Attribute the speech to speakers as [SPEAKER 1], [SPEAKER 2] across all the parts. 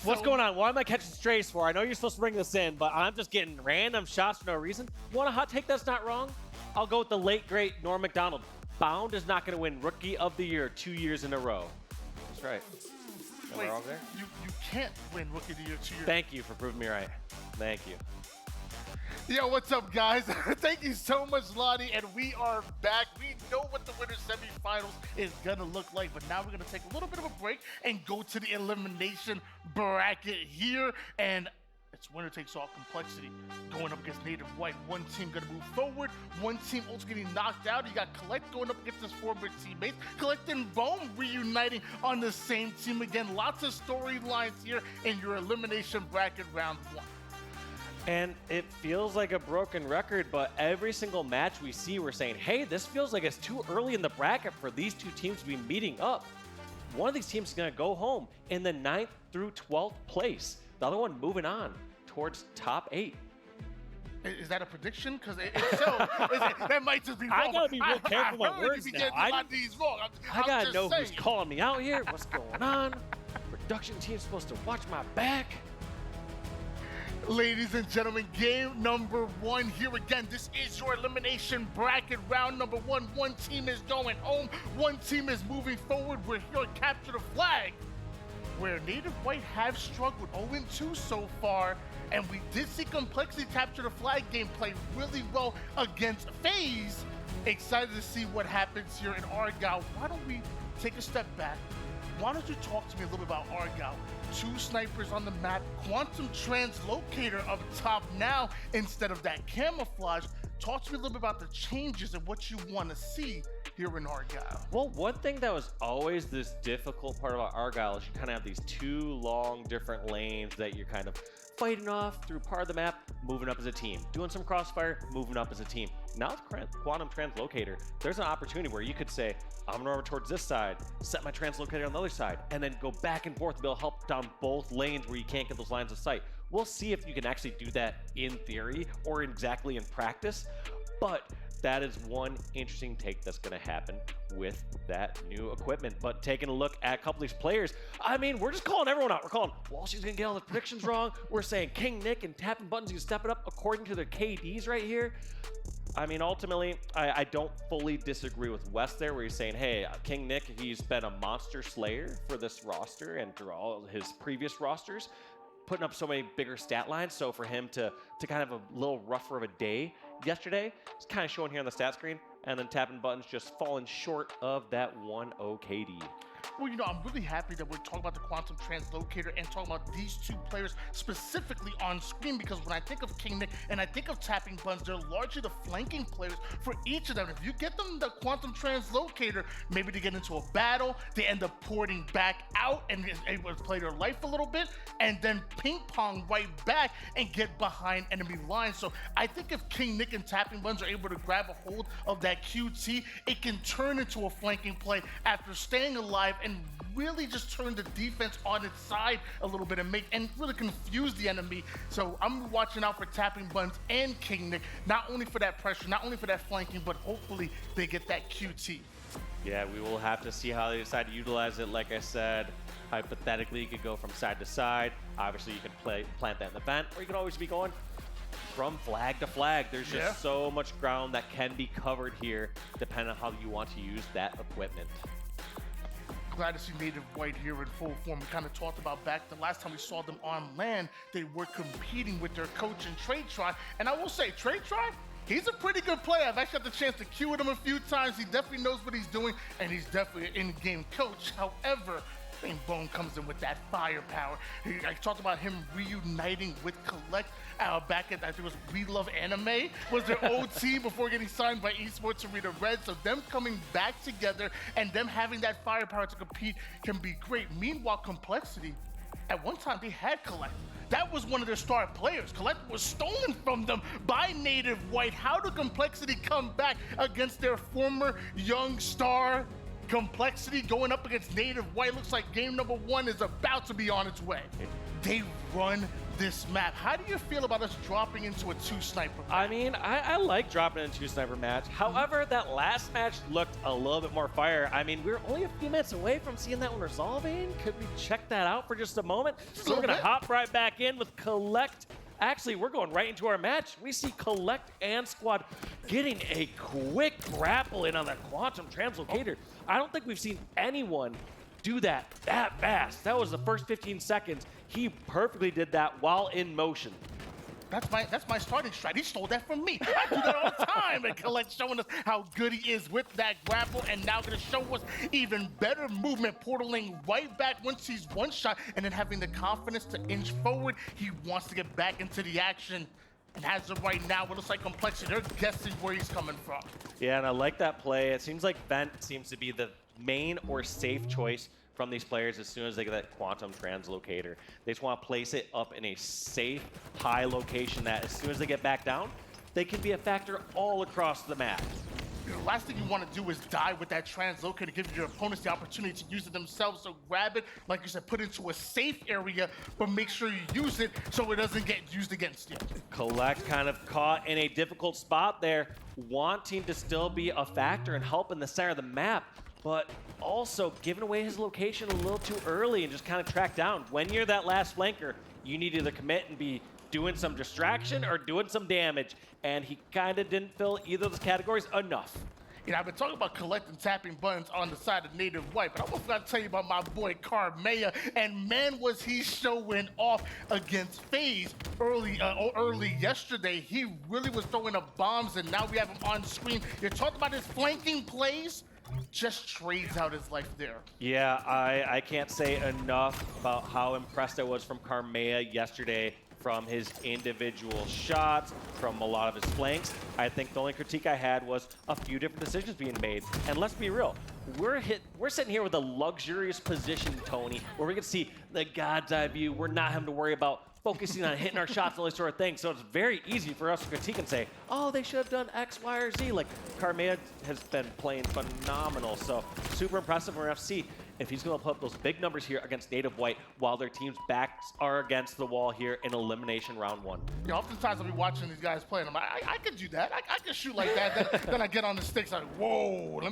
[SPEAKER 1] What's going on? Why am I catching strays for? I know you're supposed to bring this in, but I'm just getting random shots for no reason. Want a hot take that's not wrong? I'll go with the late, great Norm Macdonald. Bound is not going to win Rookie of the Year 2 years in a row. That's right. Am I wrong there?
[SPEAKER 2] You can't win Rookie of the Year 2 years.
[SPEAKER 1] Thank you for proving me right. Thank you.
[SPEAKER 2] Yo, what's up, guys? Thank you so much, Lottie, and we are back. We know what the winner's semifinals is gonna look like, but now we're gonna take a little bit of a break and go to the elimination bracket here, and it's winner takes all complexity going up against Native White. One team gonna move forward, one team also getting knocked out. You got Kuhlect going up against his former teammates. Kuhlect and Boamx reuniting on the same team again. Lots of storylines here in your elimination bracket round one.
[SPEAKER 1] And it feels like a broken record, but every single match we see, we're saying, hey, this feels like it's too early in the bracket for these two teams to be meeting up. One of these teams is going to go home in the 9th through 12th place. The other one moving on towards top 8.
[SPEAKER 2] Is that a prediction? Because if so, that might just be wrong.
[SPEAKER 1] I gotta be real careful with my words now. I gotta know who's calling me out here, what's going on. Production team's supposed to watch my back.
[SPEAKER 2] Ladies and gentlemen, game number 1 here again. This is your elimination bracket round number 1. One team is going home, one team is moving forward. We're here to capture the flag, where Native White have struggled 0-2 so far, and we did see Complexity capture the flag game play really well against FaZe. Excited to see what happens here in Argyle. Why don't we take a step back? Why don't you talk to me a little bit about Argyle? 2 snipers on the map, quantum translocator up top now instead of that camouflage. Talk to me a little bit about the changes and what you want to see here in Argyle.
[SPEAKER 1] Well, one thing that was always this difficult part about Argyle is you kind of have these 2 long different lanes that you're kind of fighting off through part of the map, moving up as a team, doing some crossfire, moving up as a team. Now with Quantum Translocator, there's an opportunity where you could say, I'm gonna run towards this side, set my translocator on the other side, and then go back and forth to be able to help down both lanes where you can't get those lines of sight. We'll see if you can actually do that in theory or exactly in practice, but that is one interesting take that's going to happen with that new equipment. But taking a look at a couple of these players, I mean, we're just calling everyone out. We're calling Walshy's going to get all the predictions wrong. We're saying KingNick and Tapping Buttons can step it up according to their KDs right here. I mean, ultimately, I don't fully disagree with Wes there, where he's saying, hey, KingNick, he's been a monster slayer for this roster and through all his previous rosters, putting up so many bigger stat lines. So for him to kind of a little rougher of a day yesterday, it's kind of showing here on the stat screen, and then Tapping Buttons just falling short of that 1-0 KD.
[SPEAKER 2] Well, you know, I'm really happy that we're talking about the Quantum Translocator and talking about these 2 players specifically on screen, because when I think of KingNick and I think of Tapping Buttons, they're largely the flanking players for each of them. If you get them the Quantum Translocator, maybe they get into a battle, they end up porting back out and able to play their life a little bit, and then ping pong right back and get behind enemy lines. So I think if KingNick and Tapping Buttons are able to grab a hold of that QT, it can turn into a flanking play after staying alive and really just turn the defense on its side a little bit and really confuse the enemy. So I'm watching out for Tapping Buttons and KingNick, not only for that pressure, not only for that flanking, but hopefully they get that QT.
[SPEAKER 1] Yeah, we will have to see how they decide to utilize it. Like I said, hypothetically, you could go from side to side. Obviously, you can plant that in the vent, or you could always be going from flag to flag. There's just so much ground that can be covered here, depending on how you want to use that equipment.
[SPEAKER 2] Glad to see Native White here in full form. We kind of talked about back the last time we saw them on land, they were competing with their coach in Traytron. And I will say, Traytron, he's a pretty good player. I've actually had the chance to cue with him a few times. He definitely knows what he's doing, and he's definitely an in-game coach. However, I think Bone comes in with that firepower. I talked about him reuniting with Kuhlect back at, I think it was We Love Anime, was their old team before getting signed by Esports Arena Red. So them coming back together and them having that firepower to compete can be great. Meanwhile, Complexity, at one time they had Kuhlect. That was one of their star players. Kuhlect was stolen from them by Native White. How do Complexity come back against their former young star? Complexity going up against Native White. Looks like game number 1 is about to be on its way. they run this map. How do you feel about us dropping into a 2-sniper map?
[SPEAKER 1] I mean, I like dropping in a 2-sniper match. However, that last match looked a little bit more fire. I mean, we're only a few minutes away from seeing that one resolving. Could we check that out for just a moment? So we're going to hop right back in with Kuhlect. Actually, we're going right into our match. We see Kuhlect and squad getting a quick grapple in on that quantum translocator. I don't think we've seen anyone do that fast. That was the first 15 seconds. He perfectly did that while in motion.
[SPEAKER 2] That's my starting strat. He stole that from me. I do that all the time. And Kuhlect showing us how good he is with that grapple, and now going to show us even better movement, portaling right back once he's one shot, and then having the confidence to inch forward. He wants to get back into the action. And as of right now, it looks like Complexity, they're guessing where he's coming from.
[SPEAKER 1] Yeah, and I like that play. It seems like Vent seems to be the main or safe choice from these players as soon as they get that quantum translocator. They just want to place it up in a safe, high location that as soon as they get back down, they can be a factor all across the map.
[SPEAKER 2] The last thing you want to do is die with that translocator to give your opponents the opportunity to use it themselves. So grab it, like you said, put it into a safe area, but make sure you use it so it doesn't get used against you.
[SPEAKER 1] Kuhlect kind of caught in a difficult spot there, wanting to still be a factor and help in the center of the map, but also giving away his location a little too early and just kind of track down. When you're that last flanker, you need to either commit and be doing some distraction or doing some damage, and he kind of didn't fill either of those categories enough.
[SPEAKER 2] You know, I've been talking about collecting tapping buttons on the side of Native White, but I almost got to tell you about my boy Karmea, and man, was he showing off against FaZe early yesterday. He really was throwing up bombs, and now we have him on screen. You're talking about his flanking plays, just trades out his life there.
[SPEAKER 1] Yeah, I can't say enough about how impressed I was from Karmea yesterday, from his individual shots, from a lot of his flanks. I think the only critique I had was a few different decisions being made. And let's be real, we're sitting here with a luxurious position, Tony, where we can see the God's eye view. We're not having to worry about focusing on hitting our shots and all this sort of thing. So it's very easy for us to critique and say, oh, they should have done X, Y, or Z. Like, Karmea has been playing phenomenal. So super impressive for FC. If he's going to put up those big numbers here against Native White while their team's backs are against the wall here in elimination round 1.
[SPEAKER 2] Yeah, oftentimes I'll be watching these guys play, and I'm like, I could do that. I could shoot like that. Then I get on the sticks, I'm like, whoa,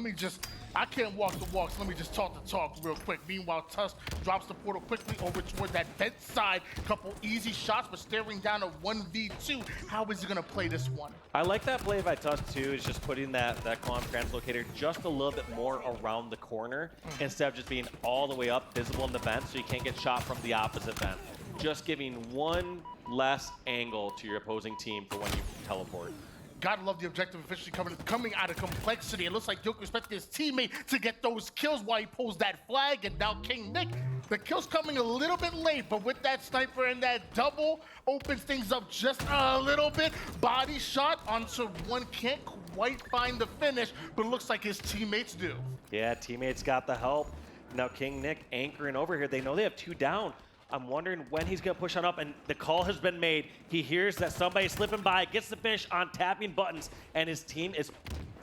[SPEAKER 2] I can't walk the walks. Let me just talk the talk real quick. Meanwhile, Tusk drops the portal quickly over toward that vent side. Couple easy shots, but staring down a 1v2. How is he going to play this one?
[SPEAKER 1] I like that play by Tusk too, is just putting that quantum translocator just a little bit more around the corner instead of just being all the way up, visible in the vent, so you can't get shot from the opposite vent. Just giving one less angle to your opposing team for when you teleport.
[SPEAKER 2] Gotta love the objective officially coming out of Complexity. It looks like Yoku expecting his teammate to get those kills while he pulls that flag, and now KingNick, the kill's coming a little bit late, but with that sniper and that double, opens things up just a little bit. Body shot onto one, can't quite find the finish, but it looks like his teammates do.
[SPEAKER 1] Yeah, teammates got the help. Now KingNick anchoring over here. They know they have 2 down. I'm wondering when he's going to push on up, and the call has been made. He hears that somebody's slipping by, gets the finish on tapping buttons, and his team is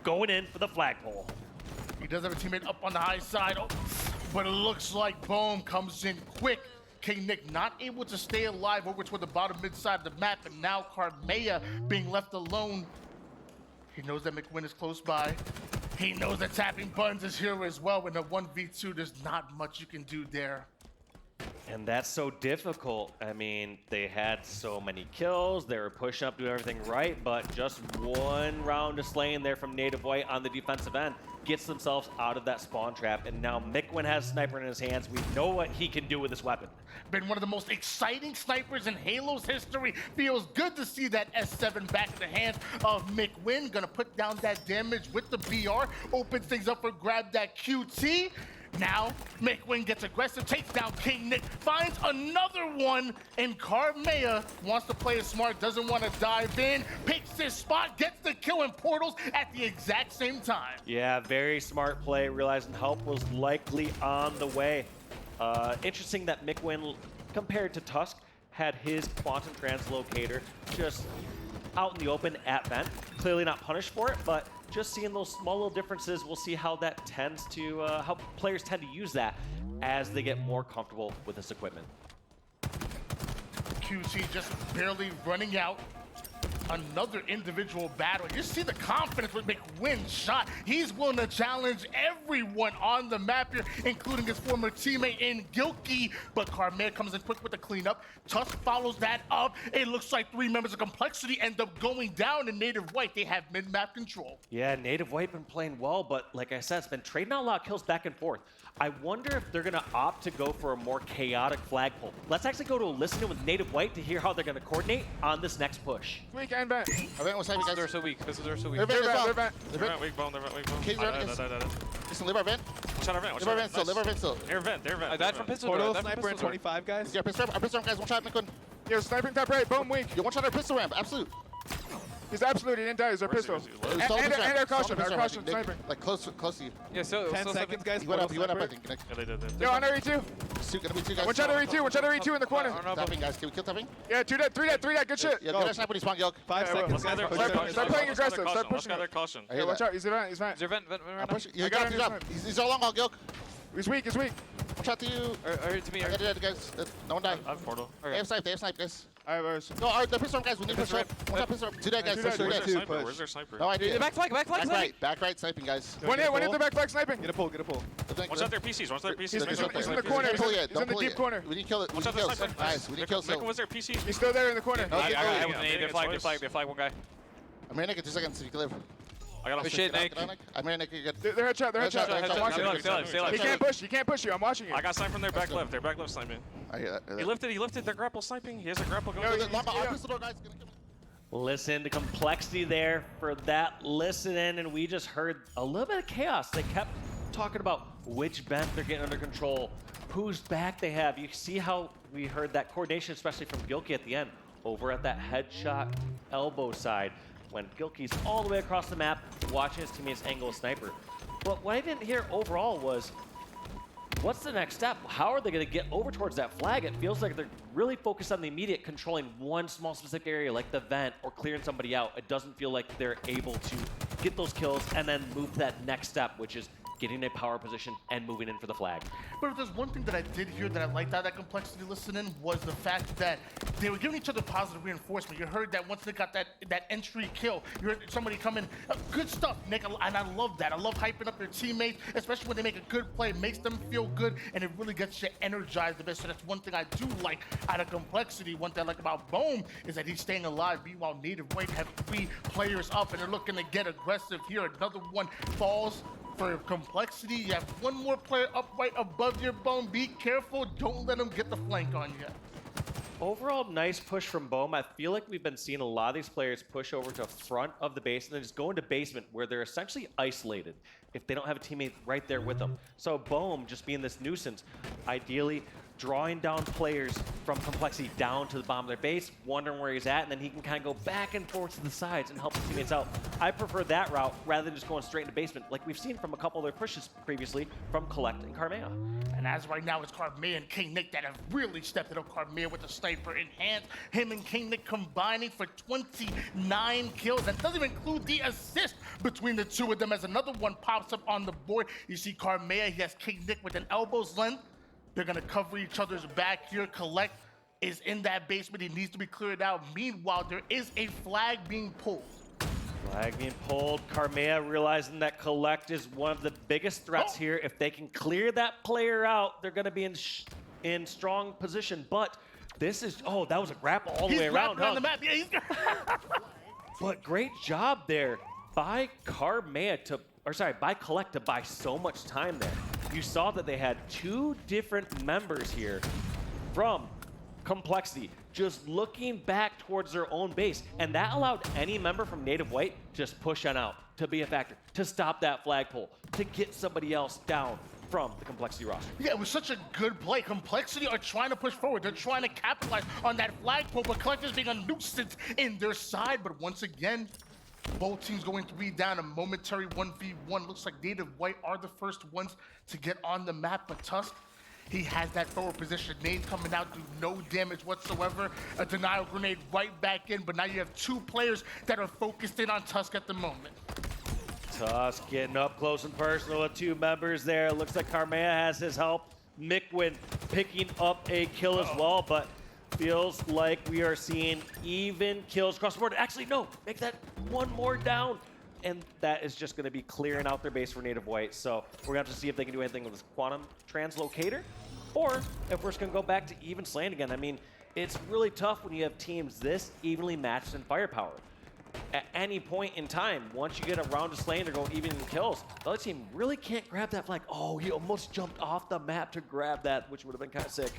[SPEAKER 1] going in for the flagpole.
[SPEAKER 2] He does have a teammate up on the high side, but it looks like Boam comes in quick. KingNick not able to stay alive over toward the bottom mid side of the map, and now Karmea being left alone. He knows that Mikwen is close by. He knows that tapping buttons is here as well. In a 1v2, there's not much you can do there.
[SPEAKER 1] And that's so difficult. I mean, they had so many kills. They were pushing up, doing everything right, but just one round of slaying there from Native White on the defensive end gets themselves out of that spawn trap. And now Mikwen has sniper in his hands. We know what he can do with this weapon.
[SPEAKER 2] Been one of the most exciting snipers in Halo's history. Feels good to see that S7 back in the hands of Mikwen. Gonna put down that damage with the BR. Opens things up for grab that QT. Now, Mikwen gets aggressive, takes down KingNick, finds another one, and Karmea wants to play it smart, doesn't want to dive in, picks his spot, gets the kill in portals at the exact same time.
[SPEAKER 1] Yeah, very smart play, realizing help was likely on the way. Interesting that Mikwen, compared to Tusk, had his quantum translocator just out in the open at vent. Clearly not punished for it, but just seeing those small little differences, we'll see how that tends to, how players tend to use that as they get more comfortable with this equipment.
[SPEAKER 2] QC just barely running out. Another individual battle. You see the confidence with Mikwen's shot. He's willing to challenge everyone on the map here, including his former teammate in Gilkey. But Karmea comes in quick with the cleanup. Tusk follows that up. It looks like 3 members of Complexity end up going down in Native White. They have mid-map control.
[SPEAKER 1] Yeah, Native White been playing well, but like I said, it's been trading out a lot of kills back and forth. I wonder if they're going to opt to go for a more chaotic flagpole. Let's actually go to a listen with Native White to hear how they're going to coordinate on this next push.
[SPEAKER 3] Weak and vent.
[SPEAKER 4] Event was heavy, guys.
[SPEAKER 5] They're so weak. This is so weak.
[SPEAKER 4] They're vent as well.
[SPEAKER 5] They're vent. Weak bone. They're vent. Weak bone.
[SPEAKER 4] King's vent is... Listen, live our vent.
[SPEAKER 5] Watch out our vent.
[SPEAKER 4] Live our vent still. Live our vent still.
[SPEAKER 5] They're vent. They're vent.
[SPEAKER 3] I died from pistol.
[SPEAKER 6] Portal sniper and 25 guys.
[SPEAKER 4] Yeah, pistol ramp, guys. One shot, Mikwen.
[SPEAKER 3] Yo, sniping top right. Boom, weak.
[SPEAKER 4] You one shot our pistol ramp. Absolute.
[SPEAKER 3] He's absolute. He didn't die. He's our pistol. And our caution. Our caution sniping.
[SPEAKER 4] Like close to you.
[SPEAKER 5] Yeah, so
[SPEAKER 6] 10 seconds, guys.
[SPEAKER 4] He went up, I think. Nick.
[SPEAKER 5] Yeah, they did.
[SPEAKER 3] Yo, on our E2.
[SPEAKER 4] Gonna be 2 guys.
[SPEAKER 3] One shot our E2. One shot our E2 in the corner.
[SPEAKER 4] Tapping, guys. Can we kill tapping?
[SPEAKER 3] Yeah, 2 dead. 3 dead. 3 dead. Good shit.
[SPEAKER 4] Yeah, get that sniper when he's spawn, Gilk.
[SPEAKER 6] 5
[SPEAKER 3] Yeah,
[SPEAKER 6] seconds,
[SPEAKER 5] Let's
[SPEAKER 6] guys.
[SPEAKER 5] gather.
[SPEAKER 3] Start playing aggressive. Start
[SPEAKER 5] Let's
[SPEAKER 3] pushing
[SPEAKER 5] gather
[SPEAKER 3] it.
[SPEAKER 5] caution.
[SPEAKER 4] I hear
[SPEAKER 3] Watch
[SPEAKER 4] that.
[SPEAKER 3] out. He's vent. He's vent.
[SPEAKER 5] Is there vent? Vent
[SPEAKER 4] I'm
[SPEAKER 5] right now?
[SPEAKER 4] pushing. You
[SPEAKER 3] I
[SPEAKER 4] got
[SPEAKER 3] got
[SPEAKER 4] him.
[SPEAKER 3] him.
[SPEAKER 4] He's all long, all Gilk.
[SPEAKER 3] He's weak. He's weak.
[SPEAKER 4] One shot to you.
[SPEAKER 5] Or to me.
[SPEAKER 4] I got it, guys. No one died.
[SPEAKER 5] I have portal.
[SPEAKER 4] They have snipe, guys.
[SPEAKER 3] I have ours.
[SPEAKER 4] No, the pistol ramp, guys. We need pistol ramp. One shot pistol ramp. 2 dead, guys.
[SPEAKER 3] Two
[SPEAKER 4] Push,
[SPEAKER 3] dead.
[SPEAKER 4] 2
[SPEAKER 5] Where's
[SPEAKER 4] dead.
[SPEAKER 5] their
[SPEAKER 6] Two
[SPEAKER 5] sniper?
[SPEAKER 6] push.
[SPEAKER 5] Where's their sniper?
[SPEAKER 4] No idea.
[SPEAKER 5] Back flank.
[SPEAKER 4] Back right, sniping, guys.
[SPEAKER 3] One in the back flag sniping.
[SPEAKER 6] Get a pull, get a pull.
[SPEAKER 5] Watch out their PCs. Watch their PCs.
[SPEAKER 3] He's in the corner.
[SPEAKER 4] Don't pull yet.
[SPEAKER 3] He's in the deep corner.
[SPEAKER 4] We need to kill it. We
[SPEAKER 5] Watch
[SPEAKER 4] need
[SPEAKER 5] out
[SPEAKER 4] to
[SPEAKER 5] their
[SPEAKER 4] kill
[SPEAKER 5] sniper.
[SPEAKER 4] Nice. We need to kill
[SPEAKER 5] Mikwen
[SPEAKER 4] Sil.
[SPEAKER 5] was their PC.
[SPEAKER 3] He's still there in the corner.
[SPEAKER 4] No,
[SPEAKER 5] I got
[SPEAKER 4] yeah,
[SPEAKER 5] they flag one guy.
[SPEAKER 4] I'm gonna get 2 seconds so you can live.
[SPEAKER 5] I got him.
[SPEAKER 6] Shit, Nick.
[SPEAKER 4] I'm gonna get
[SPEAKER 3] They're headshot. They're headshot.
[SPEAKER 4] Headshot,
[SPEAKER 3] I'm watching.
[SPEAKER 5] Stay alive.
[SPEAKER 3] He can't push. He can't push you. I'm watching you.
[SPEAKER 5] I got sniped from their back left. Their back left sniping.
[SPEAKER 4] I hear that.
[SPEAKER 5] He lifted. Their grapple sniping. He has a grapple going.
[SPEAKER 3] Yo,
[SPEAKER 4] Our pistol door guy's gonna kill me.
[SPEAKER 1] Listen to Complexity there for that listen in, and we just heard a little bit of chaos. They kept talking about which vent they're getting under control, whose back they have. You see how we heard that coordination, especially from Gilkey at the end, over at that headshot elbow side, when Gilkey's all the way across the map watching his teammates angle a sniper. But what I didn't hear overall was, what's the next step? How are they going to get over towards that flag? It feels like they're really focused on the immediate, controlling one small specific area like the vent or clearing somebody out. It doesn't feel like they're able to get those kills and then move to that next step, which is getting a power position and moving in for the flag.
[SPEAKER 2] But if there's one thing that I did hear that I liked out of that Complexity listening was the fact that they were giving each other positive reinforcement. You heard that once they got that entry kill, you heard somebody come in. Good stuff, Nick, and I love that. I love hyping up their teammates, especially when they make a good play. It makes them feel good, and it really gets you energized a bit. So that's one thing I do like out of Complexity. One thing I like about Boam is that he's staying alive. Meanwhile, Native White have 3 players up, and they're looking to get aggressive here. Another one falls for Complexity. You have 1 more player up right above your Bone. Be careful. Don't let him get the flank on you.
[SPEAKER 1] Overall, nice push from Boam. I feel like we've been seeing a lot of these players push over to front of the base and then just go into basement where they're essentially isolated if they don't have a teammate right there with them. So Boam just being this nuisance, ideally drawing down players from Complexity down to the bottom of their base, wondering where he's at, and then he can kind of go back and forth to the sides and help his teammates out. I prefer that route rather than just going straight into basement, like we've seen from a couple of their pushes previously from Kuhlect and Karmea.
[SPEAKER 2] And as right now, it's Karmea and KingNick that have really stepped it up. Karmea with the sniper in hand. Him and KingNick combining for 29 kills. That doesn't even include the assist between the two of them as another one pops up on the board. You see Karmea, he has KingNick with an elbow's length. They're going to cover each other's back here. Kuhlect is in that basement. He needs to be cleared out. Meanwhile, there is a flag being pulled.
[SPEAKER 1] Flag being pulled. Karmea realizing that Kuhlect is one of the biggest threats here. If they can clear that player out, they're going to be in strong position. But this is, oh, that was a grapple all the way around.
[SPEAKER 2] He's on the map. Yeah, he's
[SPEAKER 1] But great job there by Karmea by Kuhlect to buy so much time there. You saw that they had 2 different members here from Complexity just looking back towards their own base, and that allowed any member from Native White just push on out, to be a factor, to stop that flagpole, to get somebody else down from the Complexity roster.
[SPEAKER 2] Yeah, it was such a good play. Complexity are trying to push forward. They're trying to capitalize on that flagpole, but Collector's being a nuisance in their side. But once again, both teams going to be down a momentary 1v1. Looks like Native White are the first ones to get on the map, but Tusk, he has that forward position. Nade coming out, do no damage whatsoever. A denial grenade right back in, but now you have 2 players that are focused in on Tusk at the moment.
[SPEAKER 1] Tusk getting up close and personal with 2 members there. Looks like Karmea has his help. Mikwen picking up a kill as well, but Feels like we are seeing even kills across the board. Actually, no, make that one more down. And that is just going to be clearing out their base for Native White. So we're going to have to see if they can do anything with this quantum translocator, or if we're just going to go back to even slaying again. I mean, it's really tough when you have teams this evenly matched in firepower. At any point in time, once you get a round of slaying, they're going even in kills. The other team really can't grab that flag. Oh, he almost jumped off the map to grab that, which would have been kind of sick.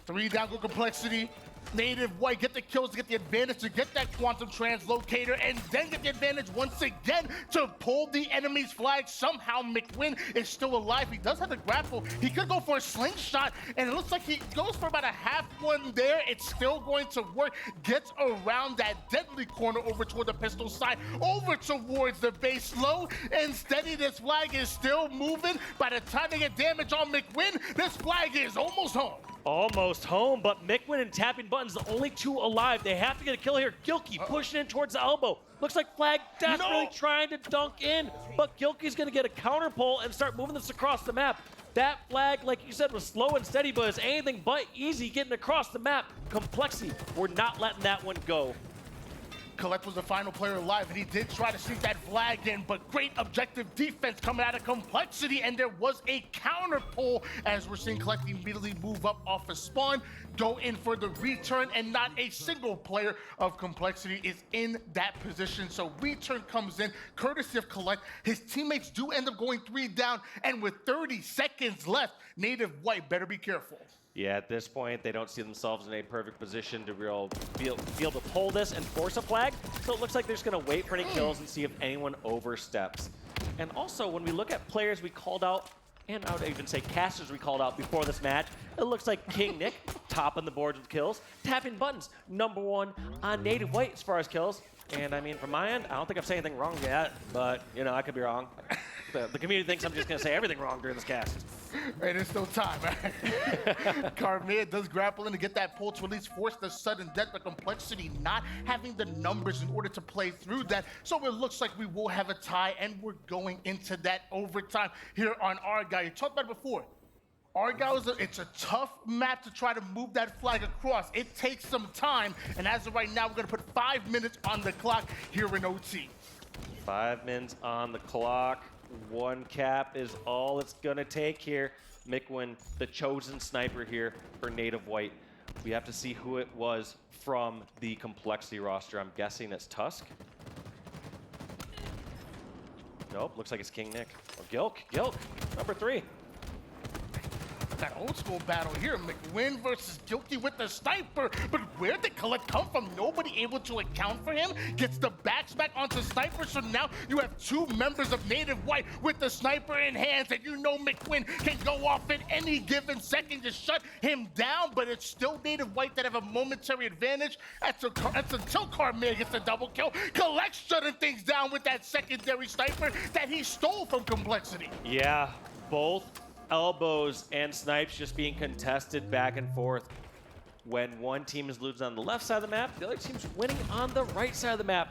[SPEAKER 2] 3 down, go Complexity. Native White get the kills to get the advantage, to get that quantum translocator, and then get the advantage once again to pull the enemy's flag. Somehow Mikwen is still alive. He does have the grapple. He could go for a slingshot, and it looks like he goes for about a half one there. It's still going to work. Gets around that deadly corner over toward the pistol side, over towards the base low, and steady. This flag is still moving. By the time they get damage on Mikwen, this flag is almost home.
[SPEAKER 1] Almost home, but Mikwen and Tapping Buttons, the only two alive. They have to get a kill here. Gilkey pushing in towards the elbow. Looks like Flag desperately trying to dunk in, but Gilkey's going to get a counter pull and start moving this across the map. That flag, like you said, was slow and steady, but it's anything but easy getting across the map. Complexity, we're not letting that one go.
[SPEAKER 2] Kuhlect was the final player alive, and he did try to sneak that flag in, but great objective defense coming out of Complexity, and there was a counter pull as we're seeing Kuhlect immediately move up off a spawn, go in for the return, and not a single player of Complexity is in that position. So return comes in, courtesy of Kuhlect. His teammates do end up going 3 down, and with 30 seconds left, Native White better be careful.
[SPEAKER 1] Yeah, at this point, they don't see themselves in a perfect position to be able to pull this and force a flag. So it looks like they're just going to wait for any kills and see if anyone oversteps. And also, when we look at players we called out, and I would even say casters we called out before this match, it looks like KingNick, top on the board with kills. Tapping Buttons, #1 on Native White as far as kills. And I mean, from my end, I don't think I've said anything wrong yet, but, you know, I could be wrong. The community thinks I'm just going to say everything wrong during this cast.
[SPEAKER 2] Hey, there's still time. Karmea does grapple in to get that pull to at least force the sudden death, but Complexity not having the numbers in order to play through that. So it looks like we will have a tie, and we're going into that overtime here on Argyle. You talked about it before. Argyle, it's a tough map to try to move that flag across. It takes some time, and as of right now, we're going to put 5 minutes on the clock here in OT.
[SPEAKER 1] 5 minutes on the clock. 1 cap is all it's gonna take here. Mikwen, the chosen sniper here for Native White. We have to see who it was from the Complexity roster. I'm guessing it's Tusk. Nope, looks like it's KingNick. Or Gilk, #3.
[SPEAKER 2] That old school battle here, Mikwen versus Gilkey with the sniper. But where did Kuhlect come from? Nobody able to account for him. Gets the back onto sniper. So now you have 2 members of Native White with the sniper in hands, and you know Mikwen can go off at any given second to shut him down. But it's still Native White that have a momentary advantage. That's until Karmea gets the double kill. Kuhlect shutting things down with that secondary sniper that he stole from Complexity.
[SPEAKER 1] Yeah, both elbows and snipes just being contested back and forth. When one team is losing on the left side of the map, the other team's winning on the right side of the map.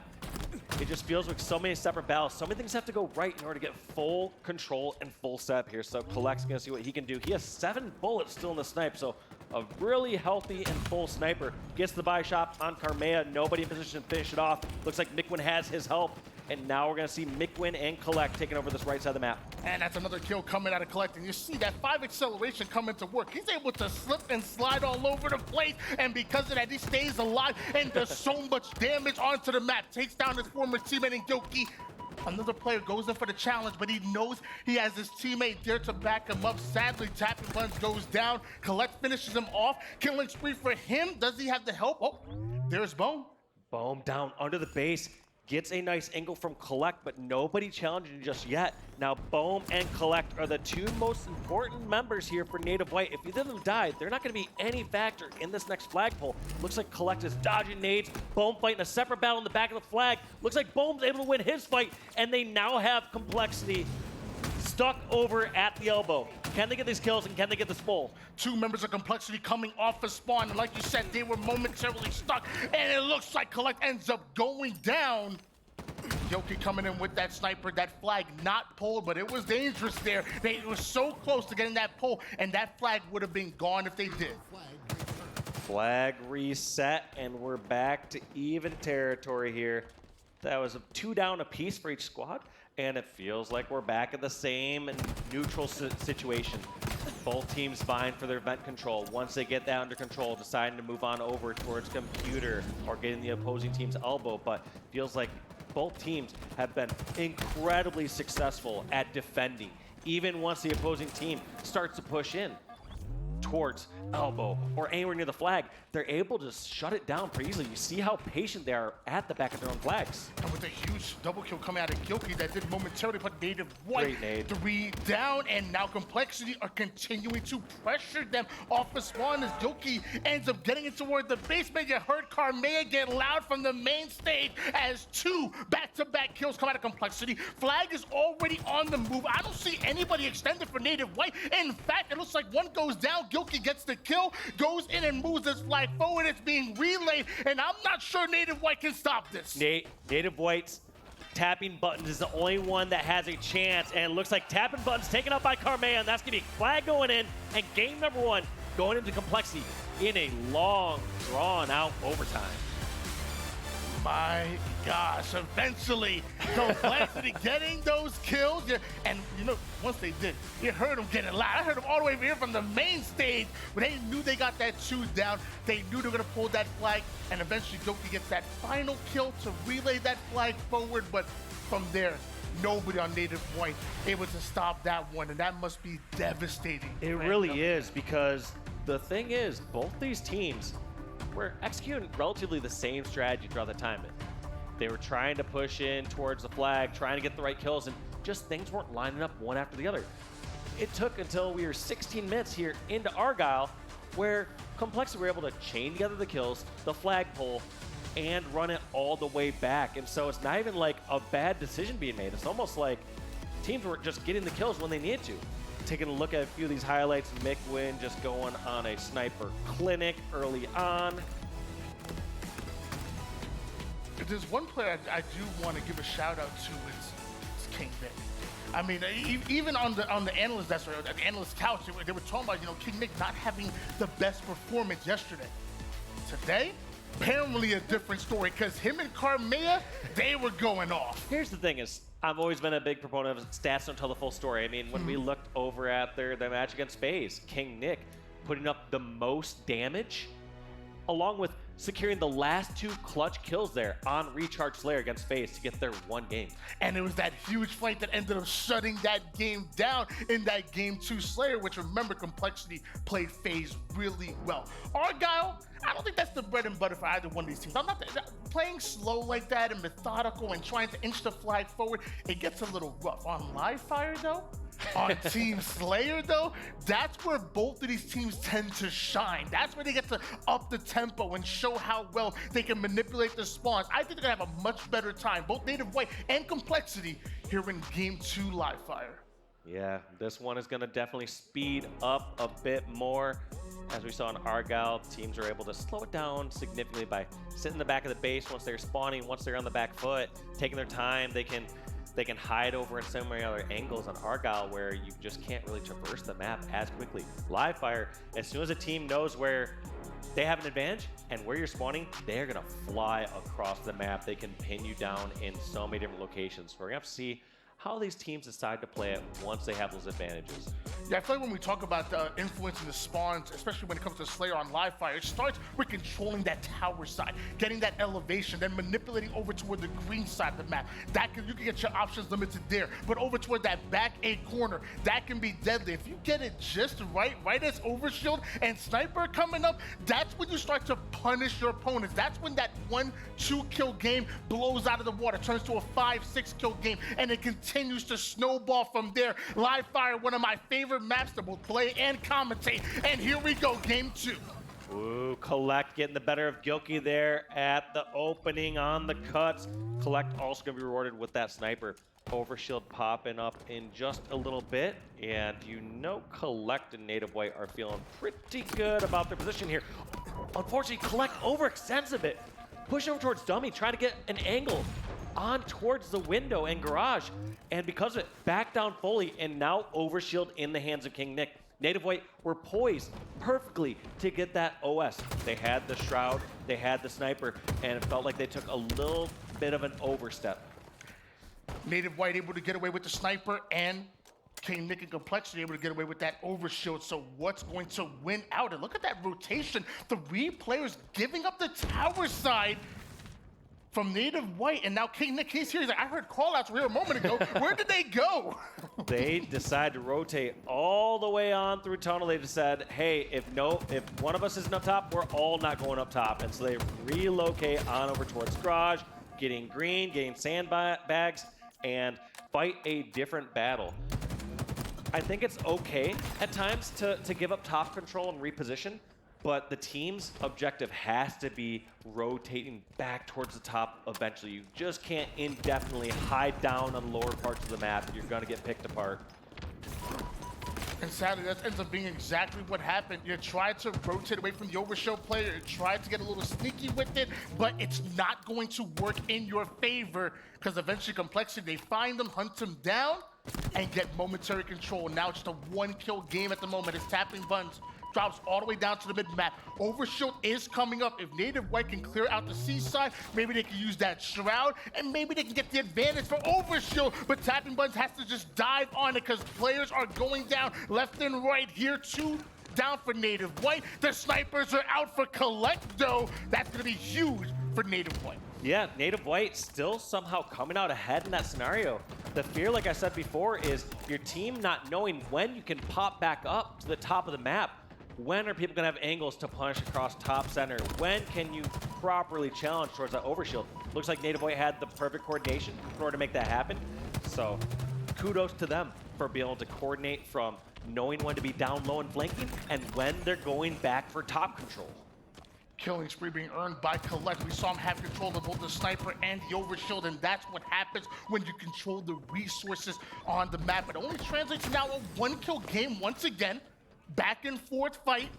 [SPEAKER 1] It just feels like so many separate battles. So many things have to go right in order to get full control and full step here. So Kuhlect's gonna see what he can do. He has 7 bullets still in the snipe, so a really healthy and full sniper. Gets the buy shot on Karmea. Nobody in position to finish it off. Looks like Mikwen has his help. And now we're going to see Mikwen and Kuhlect taking over this right side of the map.
[SPEAKER 2] And that's another kill coming out of Kuhlect. And you see that 5 acceleration coming to work. He's able to slip and slide all over the place. And because of that, he stays alive and does so much damage onto the map. Takes down his former teammate in Gilkey. Another player goes in for the challenge, but he knows he has his teammate there to back him up. Sadly, Tapping Buttons goes down. Kuhlect finishes him off. Killing spree for him. Does he have the help? Oh, there's Boam.
[SPEAKER 1] Boam down under the base. Gets a nice angle from Kuhlect, but nobody challenging just yet. Now, Boam and Kuhlect are the 2 most important members here for Native White. If either of them die, they're not going to be any factor in this next flagpole. Looks like Kuhlect is dodging nades. Boam fighting a separate battle in the back of the flag. Looks like Boam's able to win his fight, and they now have Complexity stuck over at the elbow. Can they get these kills, and can they get this full?
[SPEAKER 2] 2 members of Complexity coming off a spawn. And like you said, they were momentarily stuck. And it looks like Kuhlect ends up going down. Gilkey coming in with that sniper, that flag not pulled, but it was dangerous there. They were so close to getting that pull, and that flag would have been gone if they did.
[SPEAKER 1] Flag reset, and we're back to even territory here. That was a 2 down apiece for each squad, and it feels like we're back at the same neutral situation. Both teams vying for their vent control. Once they get that under control, deciding to move on over towards computer or getting the opposing team's elbow, but feels like both teams have been incredibly successful at defending. Even once the opposing team starts to push in towards elbow or anywhere near the flag, they're able to shut it down pretty easily. You see how patient they are at the back of their own flags.
[SPEAKER 2] And with a huge double kill coming out of Gilkey that did momentarily put Native White
[SPEAKER 1] Great nade.
[SPEAKER 2] 3 down, and now Complexity are continuing to pressure them off the spawn as Gilkey ends up getting it toward the basement. You heard Karmea get loud from the main stage as 2 back-to-back kills come out of Complexity. Flag is already on the move. I don't see anybody extended for Native White. In fact, it looks like one goes down, Gilkey gets the kill, goes in and moves this flag forward. It's being relayed, and I'm not sure Native White can stop this.
[SPEAKER 1] Native White's tapping buttons is the only one that has a chance, and it looks like tapping buttons taken up by Karmea, and that's going to be flag going in, and game number 1 going into Complexity in a long, drawn-out overtime.
[SPEAKER 2] My gosh, eventually Complexity getting those kills. Yeah, and you know, once they did, you heard them getting loud. I heard them all the way over here from the main stage. When they knew they got that 2 down, they knew they were gonna pull that flag, and eventually Gilkey gets that final kill to relay that flag forward. But from there, nobody on Native White able to stop that one, and that must be devastating.
[SPEAKER 1] It really is, because the thing is, both these teams were executing relatively the same strategy throughout the time. They were trying to push in towards the flag, trying to get the right kills, and just things weren't lining up one after the other. It took until we were 16 minutes here into Argyle where Complexity were able to chain together the kills, the flagpole, and run it all the way back. And so it's not even like a bad decision being made. It's almost like teams were just getting the kills when they needed to. Taking a look at a few of these highlights, Mikwen just going on a sniper clinic early on.
[SPEAKER 2] If there's one player I do want to give a shout out to, it's KingNick. I mean, even on the analyst desk, or the analyst couch, they were talking about, you know, KingNick not having the best performance yesterday. Today, apparently a different story, because him and Karmea, they were going off.
[SPEAKER 1] Here's the thing is, I've always been a big proponent of stats don't tell the full story. I mean, when we looked over at their match against FaZe, KingNick putting up the most damage, along with securing the last 2 clutch kills there on Recharge Slayer against FaZe to get their 1 game.
[SPEAKER 2] And it was that huge fight that ended up shutting that game down in that game 2 Slayer, which, remember, Complexity played FaZe really well. Argyle, I don't think that's the bread and butter for either one of these teams. I'm not playing slow like that and methodical and trying to inch the flag forward. It gets a little rough. On live fire, though, on Team Slayer, though, that's where both of these teams tend to shine. That's where they get to up the tempo and show how well they can manipulate the spawns. I think they're gonna have a much better time, both Native White and Complexity, here in game 2 live fire.
[SPEAKER 1] Yeah, this one is going to definitely speed up a bit more. As we saw in Argyle, teams are able to slow it down significantly by sitting in the back of the base once they're spawning, once they're on the back foot, taking their time. They can hide over in so many other angles on Argyle where you just can't really traverse the map as quickly. Live fire, as soon as a team knows where they have an advantage and where you're spawning, they're going to fly across the map. They can pin you down in so many different locations. We're going to have to see how these teams decide to play it once they have those advantages.
[SPEAKER 2] Yeah, I feel like when we talk about influencing the spawns, especially when it comes to Slayer on live fire, it starts with controlling that tower side, getting that elevation, then manipulating over toward the green side of the map. You can get your options limited there, but over toward that back A corner, that can be deadly. If you get it just right as Overshield and Sniper coming up, that's when you start to punish your opponents. That's when that 1-2 kill game blows out of the water, turns to a 5-6 kill game, and it continues to snowball from there. Live fire, one of my favorite maps that will play and commentate. And here we go, game 2.
[SPEAKER 1] Ooh, Kuhlect getting the better of Gilkey there at the opening on the cuts. Kuhlect also going to be rewarded with that sniper. Overshield popping up in just a little bit. And you know Kuhlect and Native White are feeling pretty good about their position here. Unfortunately, Kuhlect overextends a bit. Push over towards Dummy, trying to get an angle on towards the window and garage. And because of it, back down fully, and now Overshield in the hands of KingNick. Native White were poised perfectly to get that OS. They had the Shroud, they had the Sniper, and it felt like they took a little bit of an overstep.
[SPEAKER 2] Native White able to get away with the Sniper, and KingNick and Complexity able to get away with that overshield. So what's going to win out? And look at that rotation. 3 players giving up the tower side from Native White, and now KingNick, he's here. He's like, I heard call-outs here a moment ago. Where did they go?
[SPEAKER 1] They decide to rotate all the way on through tunnel. They just said, hey, if one of us isn't up top, we're all not going up top. And so they relocate on over towards Garage, getting green, getting sandbags, and fight a different battle. I think it's okay at times to give up top control and reposition, but the team's objective has to be rotating back towards the top eventually. You just can't indefinitely hide down on the lower parts of the map. You're gonna get picked apart.
[SPEAKER 2] And sadly, that ends up being exactly what happened. You tried to rotate away from the overshield player, you tried to get a little sneaky with it, but it's not going to work in your favor, because eventually Complexity, they find them, hunt them down, and get momentary control. Now it's just a 1-kill game at the moment. It's tapping buttons. Drops all the way down to the mid-map. Overshield is coming up. If Native White can clear out the seaside, maybe they can use that Shroud, and maybe they can get the advantage for Overshield, but Tapping Buttons has to just dive on it because players are going down left and right here. 2 down for Native White. The snipers are out for Kuhlect, though. That's going to be huge for Native White.
[SPEAKER 1] Yeah, Native White still somehow coming out ahead in that scenario. The fear, like I said before, is your team not knowing when you can pop back up to the top of the map. When are people going to have angles to punish across top center? When can you properly challenge towards that overshield? Looks like Native White had the perfect coordination in order to make that happen. So kudos to them for being able to coordinate from knowing when to be down low and flanking and when they're going back for top control.
[SPEAKER 2] Killing spree being earned by Kuhlect. We saw him have control of both the sniper and the overshield, and that's what happens when you control the resources on the map. It only translates to now a 1-kill game once again. Back and forth fight.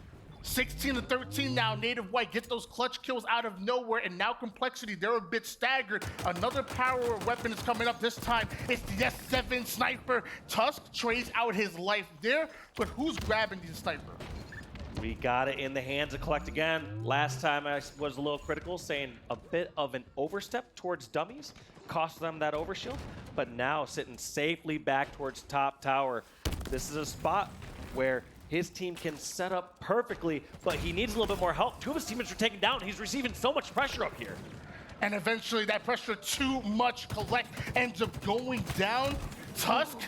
[SPEAKER 2] 16-13 now. Native White get those clutch kills out of nowhere, and now Complexity, they're a bit staggered. Another power weapon is coming up. This time it's the S7 sniper. Tusk trades out his life there, but who's grabbing the sniper?
[SPEAKER 1] We got it in the hands of Kuhlect again. Last time I was a little critical, saying a bit of an overstep towards dummies, cost them that overshield, but now sitting safely back towards top tower. This is a spot where his team can set up perfectly, but he needs a little bit more help. 2 of his teammates are taken down. He's receiving so much pressure up here.
[SPEAKER 2] And eventually that pressure too much. Kuhlect ends up going down. Tusk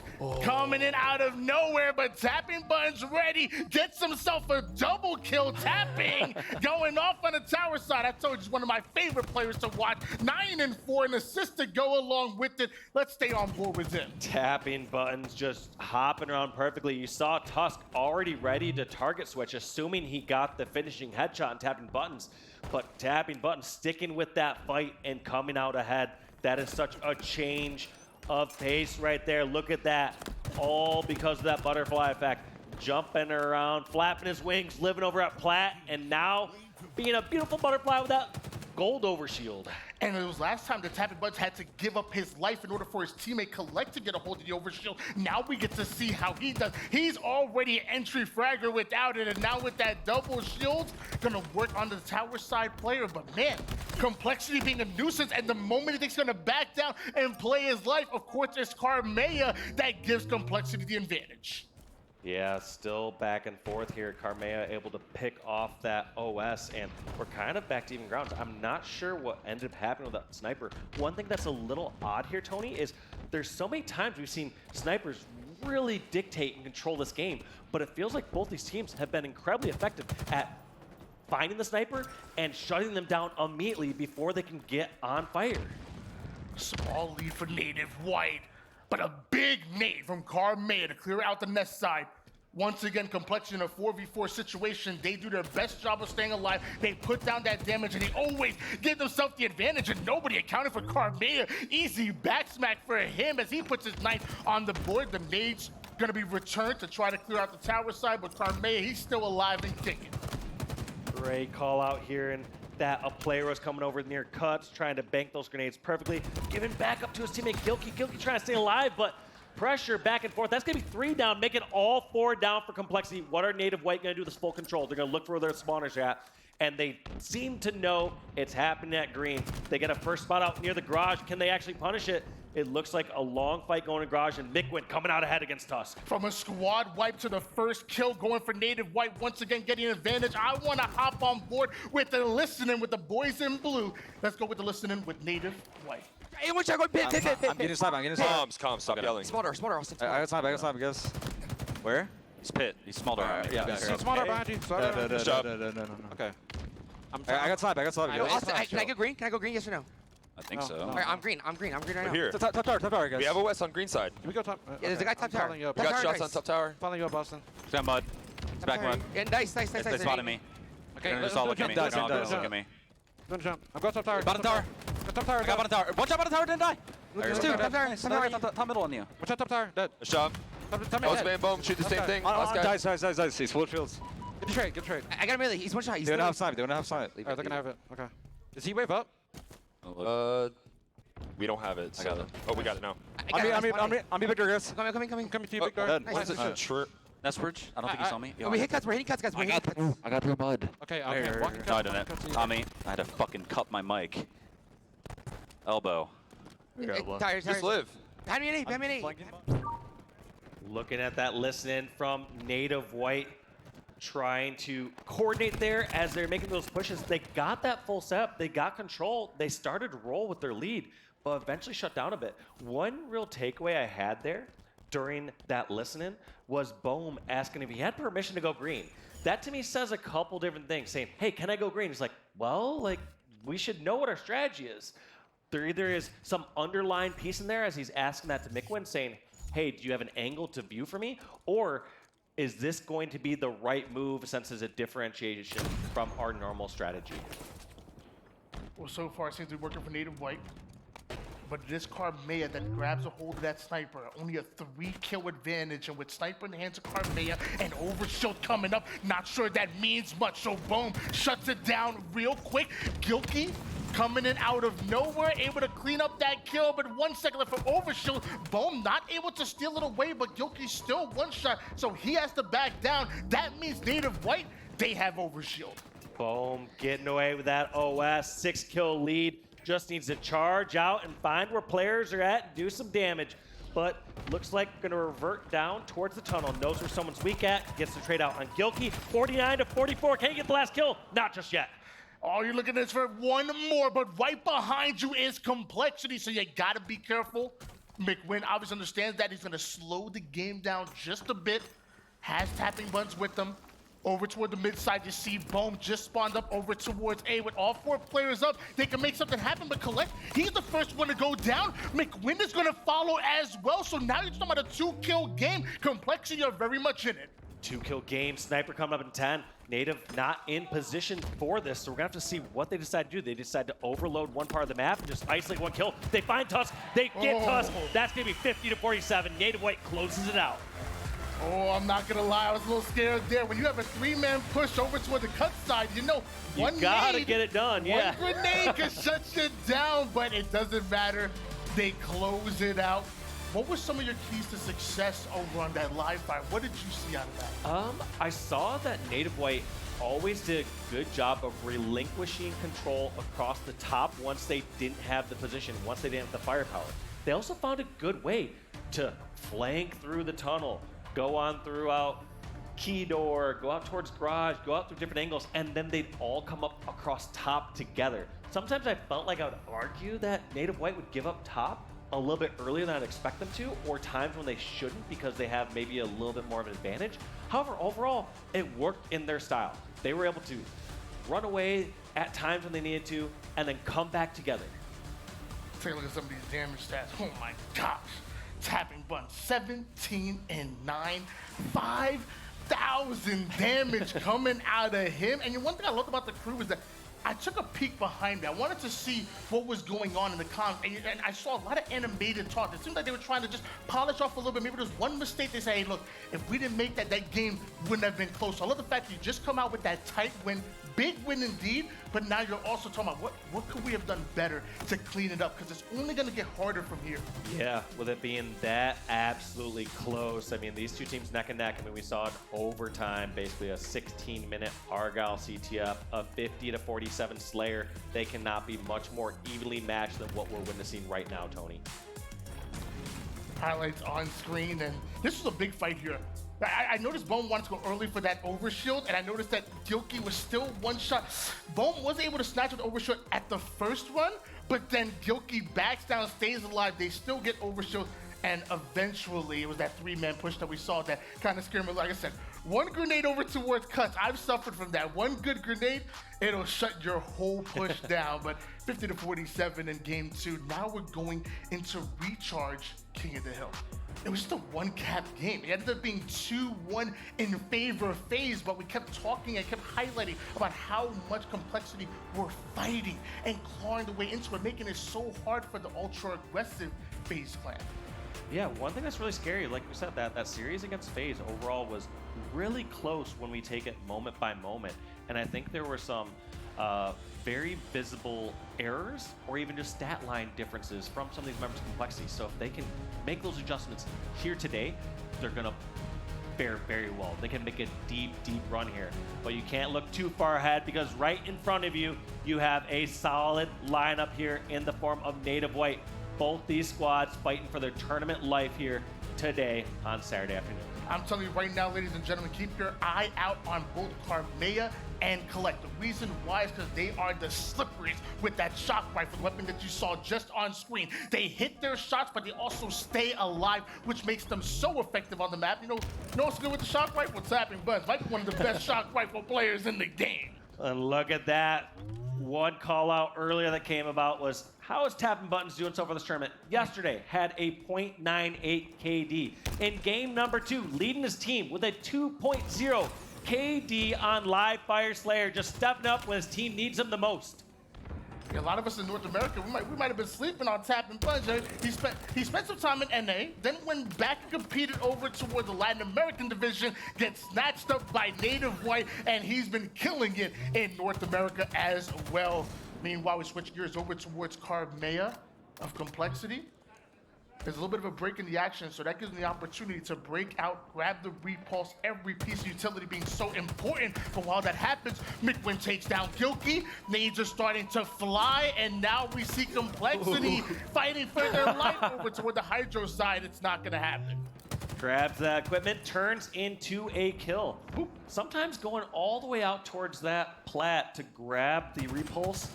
[SPEAKER 2] coming in out of nowhere, but Tapping Buttons ready, gets himself a double kill. Tapping going off on the tower side. I told you, he's one of my favorite players to watch. 9 and 4, an assist to go along with it. Let's stay on board with him.
[SPEAKER 1] Tapping Buttons just hopping around perfectly. You saw Tusk already ready to target switch, assuming he got the finishing headshot on Tapping Buttons. But Tapping Buttons sticking with that fight and coming out ahead. That is such a change of pace right there. Look at that. All because of that butterfly effect. Jumping around, flapping his wings, living over at Plat, and now being a beautiful butterfly with that gold overshield.
[SPEAKER 2] And it was last time that Tapping Buttons had to give up his life in order for his teammate Kuhlect to get a hold of the overshield. Now we get to see how he does. He's already an entry fragger without it, and now with that double shield, gonna work on the tower side player. But man, Complexity being a nuisance, and the moment he thinks he's gonna back down and play his life, of course it's Karmea that gives Complexity the advantage.
[SPEAKER 1] Yeah, still back and forth here. Karmea able to pick off that OS, and we're kind of back to even grounds. I'm not sure what ended up happening with that sniper. One thing that's a little odd here, Tony, is there's so many times we've seen snipers really dictate and control this game, but it feels like both these teams have been incredibly effective at finding the sniper and shutting them down immediately before they can get on fire.
[SPEAKER 2] Small lead for Native White, but a big nade from Karmea to clear out the nest side. Once again, Complexity in a 4v4 situation. They do their best job of staying alive. They put down that damage, and they always give themselves the advantage, and nobody accounted for Karmea. Easy back smack for him as he puts his knife on the board. The nade's gonna be returned to try to clear out the tower side, but Karmea, he's still alive and kicking.
[SPEAKER 1] Great call out here, and that a player was coming over near cuts, trying to bank those grenades perfectly, giving back up to his teammate Gilkey. Gilkey trying to stay alive, but pressure back and forth. That's going to be 3 down, make it all 4 down for Complexity. What are Native White going to do with this full control? They're going to look for where their spawners are at, and they seem to know it's happening at green. They get a first spot out near the garage. Can they actually punish it? It looks like a long fight going to garage, and Mikwen coming out ahead against Tusk.
[SPEAKER 2] From a squad wipe to the first kill, going for Native White, once again getting an advantage. I want to hop on board with the listening with the boys in blue. Let's go with the listening with Native White.
[SPEAKER 7] Hey, one shot, go pit.
[SPEAKER 8] I'm getting sniped, I'm getting sniped.
[SPEAKER 9] Calm, stop yelling.
[SPEAKER 7] Smaller.
[SPEAKER 8] I got sniped, I guess. Where?
[SPEAKER 9] He's pit. He's small door.
[SPEAKER 8] Yeah,
[SPEAKER 3] Smaller behind you.
[SPEAKER 8] No. Okay. I got sniped, I got sniped.
[SPEAKER 7] Can I go green? Can I go green? Yes or no?
[SPEAKER 9] I think so.
[SPEAKER 7] All right, I'm green right
[SPEAKER 9] We're
[SPEAKER 7] now.
[SPEAKER 9] here.
[SPEAKER 8] Top tower, I guess.
[SPEAKER 9] We have a West on green side.
[SPEAKER 3] Can we go top?
[SPEAKER 7] Yeah, there's a guy top tower.
[SPEAKER 3] Following you up.
[SPEAKER 9] We got
[SPEAKER 7] tower,
[SPEAKER 9] shots
[SPEAKER 7] guys.
[SPEAKER 9] on top tower.
[SPEAKER 3] Following you up, Boston.
[SPEAKER 9] It's got mud. It's back mud.
[SPEAKER 7] Yeah, nice.
[SPEAKER 9] They spotted me.
[SPEAKER 3] Okay,
[SPEAKER 9] They're
[SPEAKER 3] let's
[SPEAKER 9] just all
[SPEAKER 3] do
[SPEAKER 9] looking at me.
[SPEAKER 3] jump.
[SPEAKER 9] They're all
[SPEAKER 3] Let's
[SPEAKER 9] looking at me.
[SPEAKER 3] Don't jump. I'm going top tower.
[SPEAKER 8] Bottom tower.
[SPEAKER 3] Top tower.
[SPEAKER 8] I got bottom tower. One shot bottom tower, didn't die.
[SPEAKER 7] There's
[SPEAKER 8] Two.
[SPEAKER 7] two. Top tower.
[SPEAKER 8] Top middle on you.
[SPEAKER 3] Watch out top tower. Dead.
[SPEAKER 9] A shot.
[SPEAKER 3] Top
[SPEAKER 9] Post man, boom. Shoot the same thing. Last guy.
[SPEAKER 8] Dice. He's full shields.
[SPEAKER 3] Get the trade. Get the trade.
[SPEAKER 7] I got him melee. He's one shot. He's
[SPEAKER 8] They don't have
[SPEAKER 7] still-
[SPEAKER 8] snipe.
[SPEAKER 3] Alright, they're gonna have it. Okay. Does he wave up?
[SPEAKER 9] We don't have it.
[SPEAKER 8] I got
[SPEAKER 9] So.
[SPEAKER 8] it.
[SPEAKER 9] Oh, we got it now.
[SPEAKER 8] I'm be Victor, guys.
[SPEAKER 7] Coming.
[SPEAKER 3] Coming to you,
[SPEAKER 9] Oh,
[SPEAKER 3] big guard.
[SPEAKER 7] Nice.
[SPEAKER 9] What is it? True.
[SPEAKER 8] Nestbridge. I don't think he saw me.
[SPEAKER 7] Oh, we hit cuts. We're hitting cuts, guys. We're hitting cuts.
[SPEAKER 8] I got through mud.
[SPEAKER 3] Okay,
[SPEAKER 8] There.
[SPEAKER 3] walking
[SPEAKER 8] No, I
[SPEAKER 3] cut,
[SPEAKER 8] didn't.
[SPEAKER 3] cut to you.
[SPEAKER 8] Tommy, I had to fucking cut my mic. Elbow.
[SPEAKER 7] Tires.
[SPEAKER 9] Just live.
[SPEAKER 7] Behind me.
[SPEAKER 1] Looking at that listen from Native White, trying to coordinate there as they're making those pushes. They got that full setup. They got control. They started to roll with their lead, but eventually shut down a bit. One real takeaway I had there during that listening was Boam asking if he had permission to go green. That to me says a couple different things, saying, hey, can I go green? He's like, well, like, we should know what our strategy is. There either is some underlying piece in there as he's asking that to Mikwen, saying, hey, do you have an angle to view for me? Or is this going to be the right move since it's a differentiation from our normal strategy?
[SPEAKER 2] Well, so far it seems to be working for Native White. But it is Karmea that grabs a hold of that sniper. Only a 3-kill advantage, and with sniper in the hands of Karmea and overshield coming up, not sure that means much. So Boom shuts it down real quick. Gilkey coming in out of nowhere, able to clean up that kill, but 1 second left for overshield. Boom not able to steal it away, but Gilkey still one shot, so he has to back down. That means Native White, they have overshield.
[SPEAKER 1] Boom getting away with that OS 6-kill lead. Just needs to charge out and find where players are at and do some damage. But looks like gonna revert down towards the tunnel. Knows where someone's weak at. Gets the trade out on Gilkey. 49 to 44. Can he get the last kill? Not just yet.
[SPEAKER 2] Oh, you're looking at this for one more, but right behind you is Complexity, so you gotta be careful. Mikwen obviously understands that. He's gonna slow the game down just a bit. Has tapping buttons with them. Over toward the mid side, you see Boam just spawned up over towards A. With all 4 players up, they can make something happen, but Kuhlect, he's the first one to go down. Mikwen is gonna follow as well, so now you're talking about a 2-kill game. Complexity are very much in it.
[SPEAKER 1] 2-kill game, sniper coming up in 10. Native not in position for this, so we're gonna have to see what they decide to do. They decide to overload one part of the map and just isolate 1 kill. They find Tusk, they get Tusk. That's gonna be 50 to 47. Native White closes it out.
[SPEAKER 2] Oh, I'm not gonna lie, I was a little scared there. When you have a 3-man push over toward the cut side, you know,
[SPEAKER 1] You
[SPEAKER 2] one
[SPEAKER 1] gotta
[SPEAKER 2] nade,
[SPEAKER 1] get it done, yeah.
[SPEAKER 2] One grenade can shut you down, but it doesn't matter. They close it out. What were some of your keys to success over on that live fire? What did you see out of that?
[SPEAKER 1] I saw that Native White always did a good job of relinquishing control across the top once they didn't have the position, once they didn't have the firepower. They also found a good way to flank through the tunnel, go on throughout key door, go out towards garage, go out through different angles, and then they'd all come up across top together. Sometimes I felt like I would argue that Native White would give up top a little bit earlier than I'd expect them to, or times when they shouldn't because they have maybe a little bit more of an advantage. However, overall, it worked in their style. They were able to run away at times when they needed to, and then come back together.
[SPEAKER 2] Take a look at some of these damage stats. Oh my gosh. Tapping button, 17 and 9, 5,000 damage coming out of him. And one thing I loved about the crew is that I took a peek behind me. I wanted to see what was going on in the comms, and I saw a lot of animated talk. It seemed like they were trying to just polish off a little bit. Maybe there's one mistake they say, hey, look, if we didn't make that, that game wouldn't have been close. So I love the fact you just come out with that tight win, big win indeed, but now you're also talking about what could we have done better to clean it up, because it's only going to get harder from here.
[SPEAKER 1] Yeah, with it being that absolutely close. I mean, these two teams neck and neck. I mean, we saw in overtime, basically a 16-minute Argyle CTF, a 50-47 Slayer. They cannot be much more evenly matched than what we're witnessing right now, Tony.
[SPEAKER 2] Highlights on screen, and this was a big fight here. I noticed Boam wanted to go early for that overshield, and I noticed that Gilkey was still one shot. Boam was able to snatch with overshield at the first run, but then Gilkey backs down, stays alive. They still get overshield, and eventually it was that three-man push that we saw that kind of scared me. Like I said, one grenade over towards Cuts. I've suffered from that. One good grenade, it'll shut your whole push down. But 50-47 in game 2. Now we're going into recharge King of the Hill. It was just a one-cap game. It ended up being 2-1 in favor of FaZe, but we kept talking and kept highlighting about how much complexity we're fighting and clawing the way into it, making it so hard for the ultra-aggressive FaZe clan.
[SPEAKER 1] Yeah, one thing that's really scary, like we said, that series against FaZe overall was really close when we take it moment by moment. And I think there were some very visible errors or even just stat line differences from some of these members of complexity. So if they can make those adjustments here today, they're going to fare very well. They can make a deep, deep run here. But you can't look too far ahead, because right in front of you, you have a solid lineup here in the form of Native White. Both these squads fighting for their tournament life here today on Saturday afternoon.
[SPEAKER 2] I'm telling you right now, ladies and gentlemen, keep your eye out on both Karmea and Kuhlect. The reason why is because they are the slipperiest with that shock rifle, the weapon that you saw just on screen. They hit their shots, but they also stay alive, which makes them so effective on the map. You know what's good with the shock rifle? What's happening, Buzz? Might be one of the best shock rifle players in the game.
[SPEAKER 1] And look at that. One call out earlier that came about was, how is Tapping Buttons doing so far this tournament? Yesterday had a .98 KD. In game number 2, leading his team with a 2.0 KD on live Fire Slayer, just stepping up when his team needs him the most.
[SPEAKER 2] Yeah, a lot of us in North America, we might have been sleeping on Tapping Buttons. He spent some time in NA, then went back and competed over toward the Latin American division, gets snatched up by Native White, and he's been killing it in North America as well. Meanwhile, we switch gears over towards Karmea of Complexity. There's a little bit of a break in the action, so that gives me the opportunity to break out, grab the repulse, every piece of utility being so important. But while that happens, Mikwen takes down Gilkey. Nades are starting to fly, and now we see Complexity fighting for their life over toward the Hydro side. It's not going to happen.
[SPEAKER 1] Grabs that equipment, turns into a kill. Sometimes going all the way out towards that plat to grab the repulse,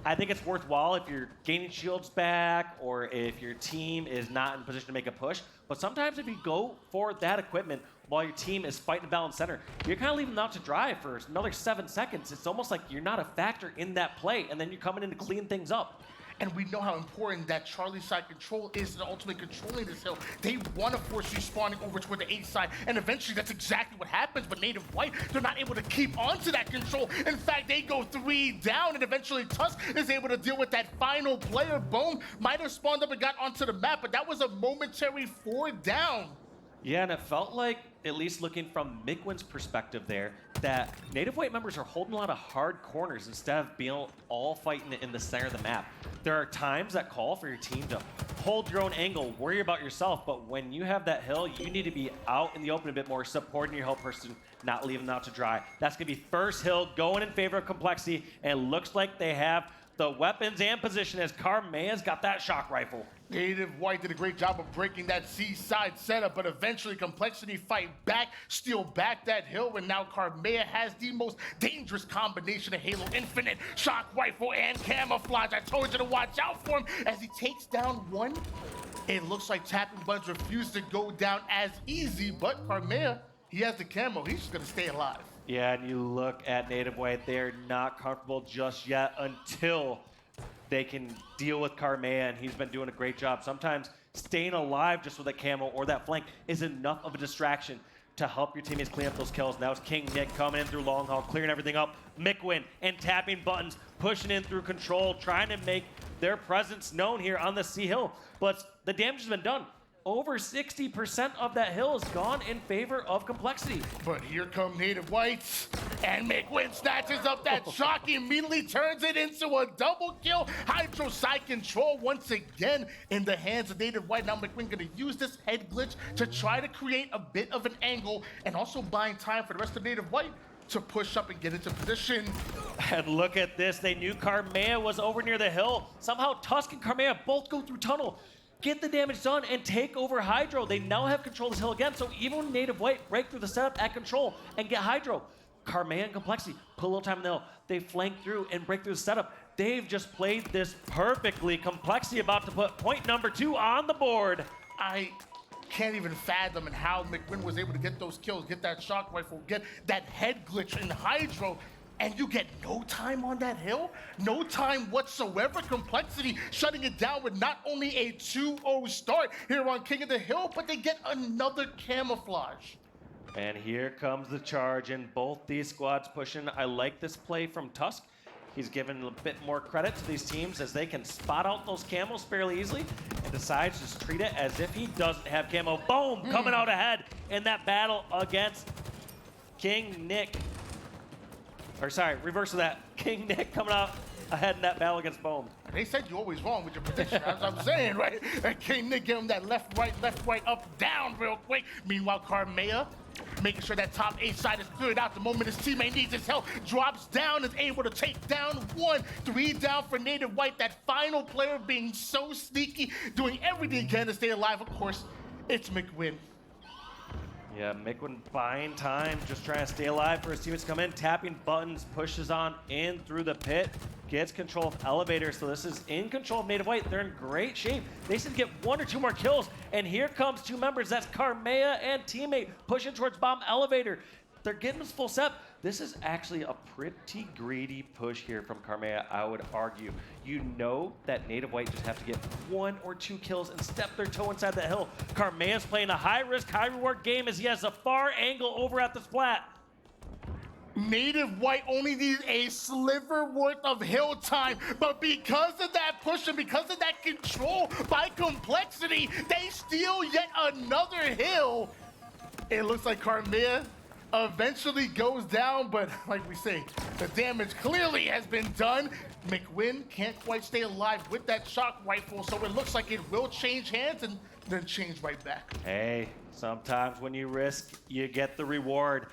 [SPEAKER 1] I think it's worthwhile if you're gaining shields back or if your team is not in a position to make a push. But sometimes if you go for that equipment while your team is fighting the balance center, you're kind of leaving them out to dry for another 7 seconds. It's almost like you're not a factor in that play, and then you're coming in to clean things up.
[SPEAKER 2] And we know how important that Charlie side control is to ultimately controlling this hill. They want to force you spawning over toward the A side, and eventually that's exactly what happens. But Native White, they're not able to keep on to that control. In fact, they go 3 down, and eventually Tusk is able to deal with that final player. Boam might have spawned up and got onto the map, but that was a momentary 4 down.
[SPEAKER 1] Yeah, and it felt like, at least looking from Mikwen's perspective there, that Native White members are holding a lot of hard corners instead of being all fighting in the center of the map. There are times that call for your team to hold your own angle, worry about yourself, but when you have that hill, you need to be out in the open a bit more, supporting your hill person, not leaving them out to dry. That's going to be first hill going in favor of Complexity, and looks like they have the weapons and position as Karmea's got that shock rifle.
[SPEAKER 2] Native White did a great job of breaking that C-side setup, but eventually Complexity fight back, steal back that hill, and now Karmea has the most dangerous combination of Halo Infinite, shock rifle, and camouflage. I told you to watch out for him as he takes down one. It looks like Tapping Buttons refused to go down as easy, but Karmea, he has the camo. He's just going to stay alive.
[SPEAKER 1] Yeah, and you look at Native White, they're not comfortable just yet until they can deal with Karmea, and he's been doing a great job. Sometimes staying alive just with a camo or that flank is enough of a distraction to help your teammates clean up those kills. And that was KingNick coming in through long haul, clearing everything up. Mikwen and Tapping Buttons pushing in through control, trying to make their presence known here on the C Hill. But the damage has been done. over 60% of that hill is gone in favor of Complexity.
[SPEAKER 2] But here come Native Whites, and Mikwen snatches up that shock, immediately turns it into a double kill. Hydro side control once again in the hands of Native White. Now Mikwen gonna use this head glitch to try to create a bit of an angle and also buying time for the rest of Native White to push up and get into position.
[SPEAKER 1] And look at this, they knew Karmea was over near the hill. Somehow Tusk and Karmea both go through tunnel, get the damage done, and take over Hydro. They now have control of this hill again, so even when Native White break through the setup at control and get Hydro, Karmea and Complexity put a little time in the hill. They flank through and break through the setup. They've just played this perfectly. Complexity about to put point number 2 on the board.
[SPEAKER 2] I can't even fathom and how Mikwen was able to get those kills, get that shock rifle, get that head glitch in Hydro, and you get no time on that hill? No time whatsoever. Complexity shutting it down with not only a 2-0 start here on King of the Hill, but they get another camouflage.
[SPEAKER 1] And here comes the charge, and both these squads pushing. I like this play from Tusk. He's given a bit more credit to these teams as they can spot out those camos fairly easily and decides to just treat it as if he doesn't have camo. Boom! Coming out ahead in that battle against KingNick. Or sorry, reverse of that. KingNick coming out ahead in that battle against Boamx.
[SPEAKER 2] They said you're always wrong with your prediction. That's what I'm saying, right? And KingNick give him that left, right, up, down real quick. Meanwhile, Karmea making sure that top A side is cleared out the moment his teammate needs his help. Drops down, is able to take down 1. 3 down for Native White. That final player being so sneaky, doing everything he can to stay alive. Of course, it's Mikwen.
[SPEAKER 1] Yeah, Mikwen buying time, just trying to stay alive for his teammates to come in, tapping buttons, pushes on in through the pit, gets control of elevator, so this is in control of Native White. They're in great shape. They should get 1 or 2 more kills, and here comes 2 members. That's Karmea and teammate pushing towards bomb elevator. They're getting this full set. This is actually a pretty greedy push here from Karmea, I would argue. You know that Native White just have to get 1 or 2 kills and step their toe inside the hill. Karmea's playing a high-risk, high-reward game as he has a far angle over at the splat.
[SPEAKER 2] Native White only needs a sliver worth of hill time, but because of that push and because of that control by Complexity, they steal yet another hill. It looks like Karmea eventually goes down, but like we say, the damage clearly has been done. Mikwen can't quite stay alive with that shock rifle, so it looks like it will change hands and then change right back.
[SPEAKER 1] Hey, sometimes when you risk, you get the reward.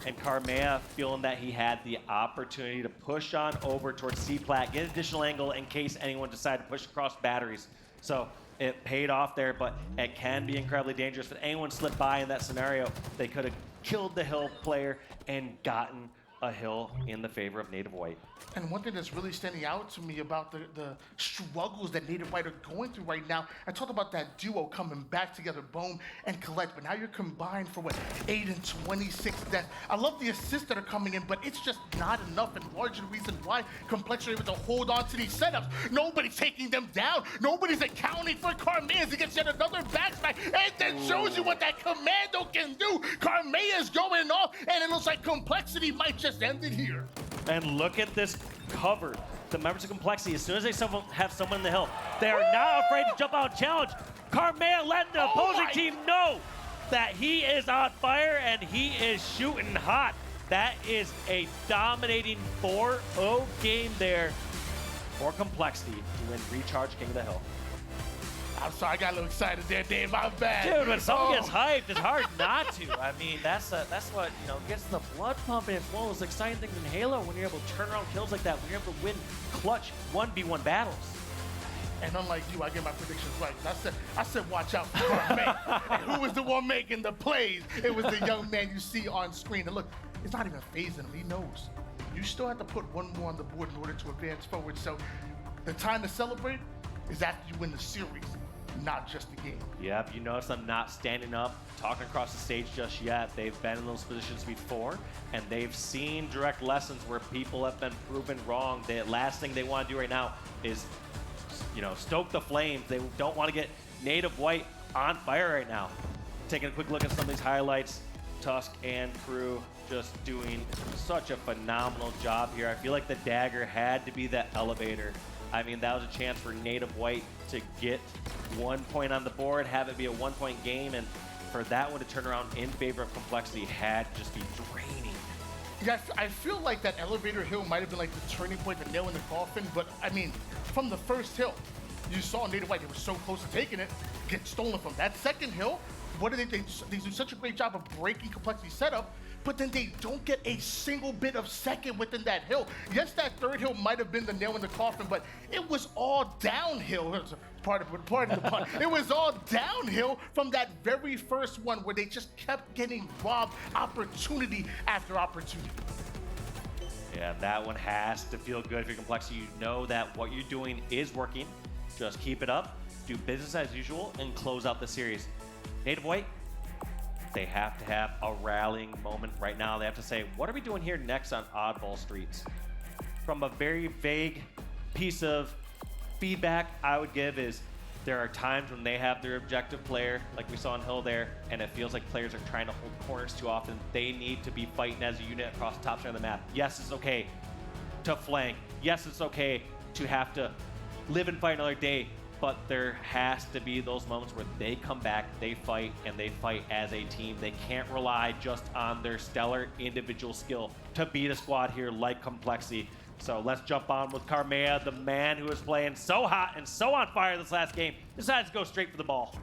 [SPEAKER 1] And Karmea feeling that he had the opportunity to push on over towards C-Plat, get additional angle in case anyone decided to push across batteries. So it paid off there, but it can be incredibly dangerous. If anyone slipped by in that scenario, they could have killed the hill player and gotten a hill in the favor of Native White.
[SPEAKER 2] And one thing that's really standing out to me about the struggles that Native White are going through right now, I talked about that duo coming back together, Boam and Kuhlect, but now you're combined for what, 8 and 26 deaths. I love the assists that are coming in, but it's just not enough, and larger reason why Complex are able to hold on to these setups. Nobody's taking them down. Nobody's accounting for Karmea as he gets yet another backsmack, and that shows you what that commando can do. Karmea is going off, and it looks like Complexity might just end it here.
[SPEAKER 1] And look at this cover. The members of Complexity, as soon as they have someone in the hill, they are not afraid to jump out and challenge. Karmea letting the opposing team know that he is on fire and he is shooting hot. That is a dominating 4-0 game there for Complexity to win Recharge King of the Hill.
[SPEAKER 2] I'm sorry, I got a little excited there, Dave. My bad.
[SPEAKER 1] Dude, when someone gets hyped, it's hard not to. I mean, that's what, you know, gets the blood pumping. It's one of those exciting things in Halo when you're able to turn around kills like that, when you're able to win clutch 1v1 battles.
[SPEAKER 2] And unlike you, I get my predictions right. I said, watch out for Karmea. And who was the one making the plays? It was the young man you see on screen. And look, it's not even phasing him. He knows. You still have to put 1 more on the board in order to advance forward. So the time to celebrate is after you win the series, not just the game.
[SPEAKER 1] Yep, you notice them not standing up, talking across the stage just yet. They've been in those positions before, and they've seen direct lessons where people have been proven wrong. The last thing they want to do right now is, you know, stoke the flames. They don't want to get Native White on fire right now. Taking a quick look at some of these highlights, Tusk and crew just doing such a phenomenal job here. I feel like the dagger had to be that elevator I mean, that was a chance for Native White to get 1 point on the board, have it be a 1-point game, and for that one to turn around in favor of Complexity had to just be draining.
[SPEAKER 2] Yeah, I feel like that elevator hill might have been like the turning point, the nail in the coffin, but I mean, from the first hill, you saw Native White, they were so close to taking it, get stolen from. That second hill, what do they do such a great job of breaking Complexity setup, but then they don't get a single bit of second within that hill. Yes, that third hill might have been the nail in the coffin, but it was all downhill. Pardon the pun. It was all downhill from that very first one where they just kept getting robbed opportunity after opportunity.
[SPEAKER 1] Yeah, that one has to feel good for Complexity. You know that what you're doing is working. Just keep it up, do business as usual, and close out the series. Native White, they have to have a rallying moment right now. They have to say, what are we doing here next on Oddball Streets? From a very vague piece of feedback I would give is there are times when they have their objective player, like we saw in Hill there, and it feels like players are trying to hold corners too often. They need to be fighting as a unit across the top side of the map. Yes, it's okay to flank. Yes, it's okay to have to live and fight another day, but there has to be those moments where they come back, they fight, and they fight as a team. They can't rely just on their stellar individual skill to beat a squad here like Complexity. So let's jump on with Karmea, the man who was playing so hot and so on fire this last game, decides to go straight for the ball.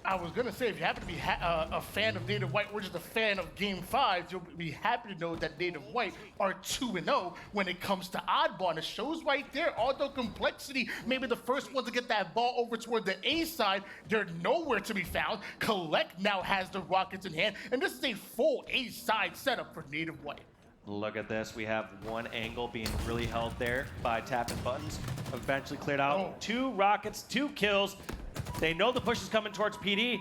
[SPEAKER 2] I was going to say, if you happen to be a fan of Native White or just a fan of Game 5, you'll be happy to know that Native White are 2-0 when it comes to oddball. And it shows right there, although Complexity may be the first one to get that ball over toward the A side, they're nowhere to be found. Kuhlect now has the Rockets in hand, and this is a full A side setup for Native White.
[SPEAKER 1] Look at this. We have one angle being really held there by tapping buttons. Eventually cleared out. 2 rockets, 2 kills. They know the push is coming towards PD,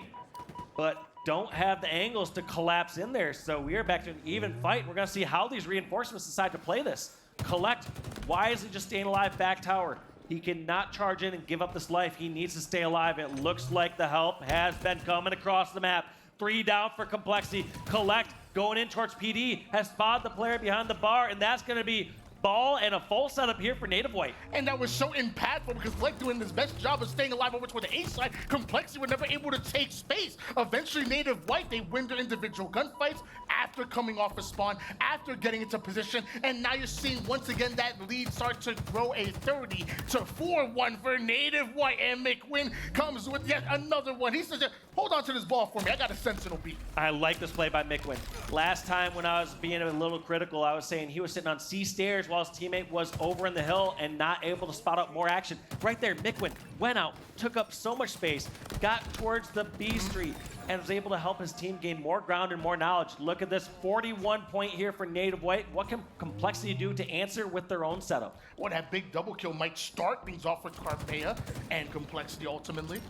[SPEAKER 1] but don't have the angles to collapse in there. So we are back to an even fight. We're going to see how these reinforcements decide to play this. Kuhlect wisely just staying alive back tower. He cannot charge in and give up this life. He needs to stay alive. It looks like the help has been coming across the map. 3 down for Complexity. Kuhlect going in towards PD, has spotted the player behind the bar, and that's going to be ball and a full setup here for Native White.
[SPEAKER 2] And that was so impactful because Kuhlect doing his best job of staying alive over toward the A side. Complexity were never able to take space. Eventually, Native White, they win their individual gunfights after coming off a spawn, after getting into position, and now you're seeing once again that lead start to grow a 30-4-1 for Native White, and Mikwen comes with yet another one. He says, hold on to this ball for me. I got a sense it'll beat.
[SPEAKER 1] I like this play by Mikwen. Last time when I was being a little critical, I was saying he was sitting on C stairs while his teammate was over in the hill and not able to spot out more action. Right there, Mikwen went out, took up so much space, got towards the B street, and was able to help his team gain more ground and more knowledge. Look at this 41 point here for Native White. What can Complexity do to answer with their own setup?
[SPEAKER 2] Well, that big double kill might start things off with Karmea and Complexity ultimately.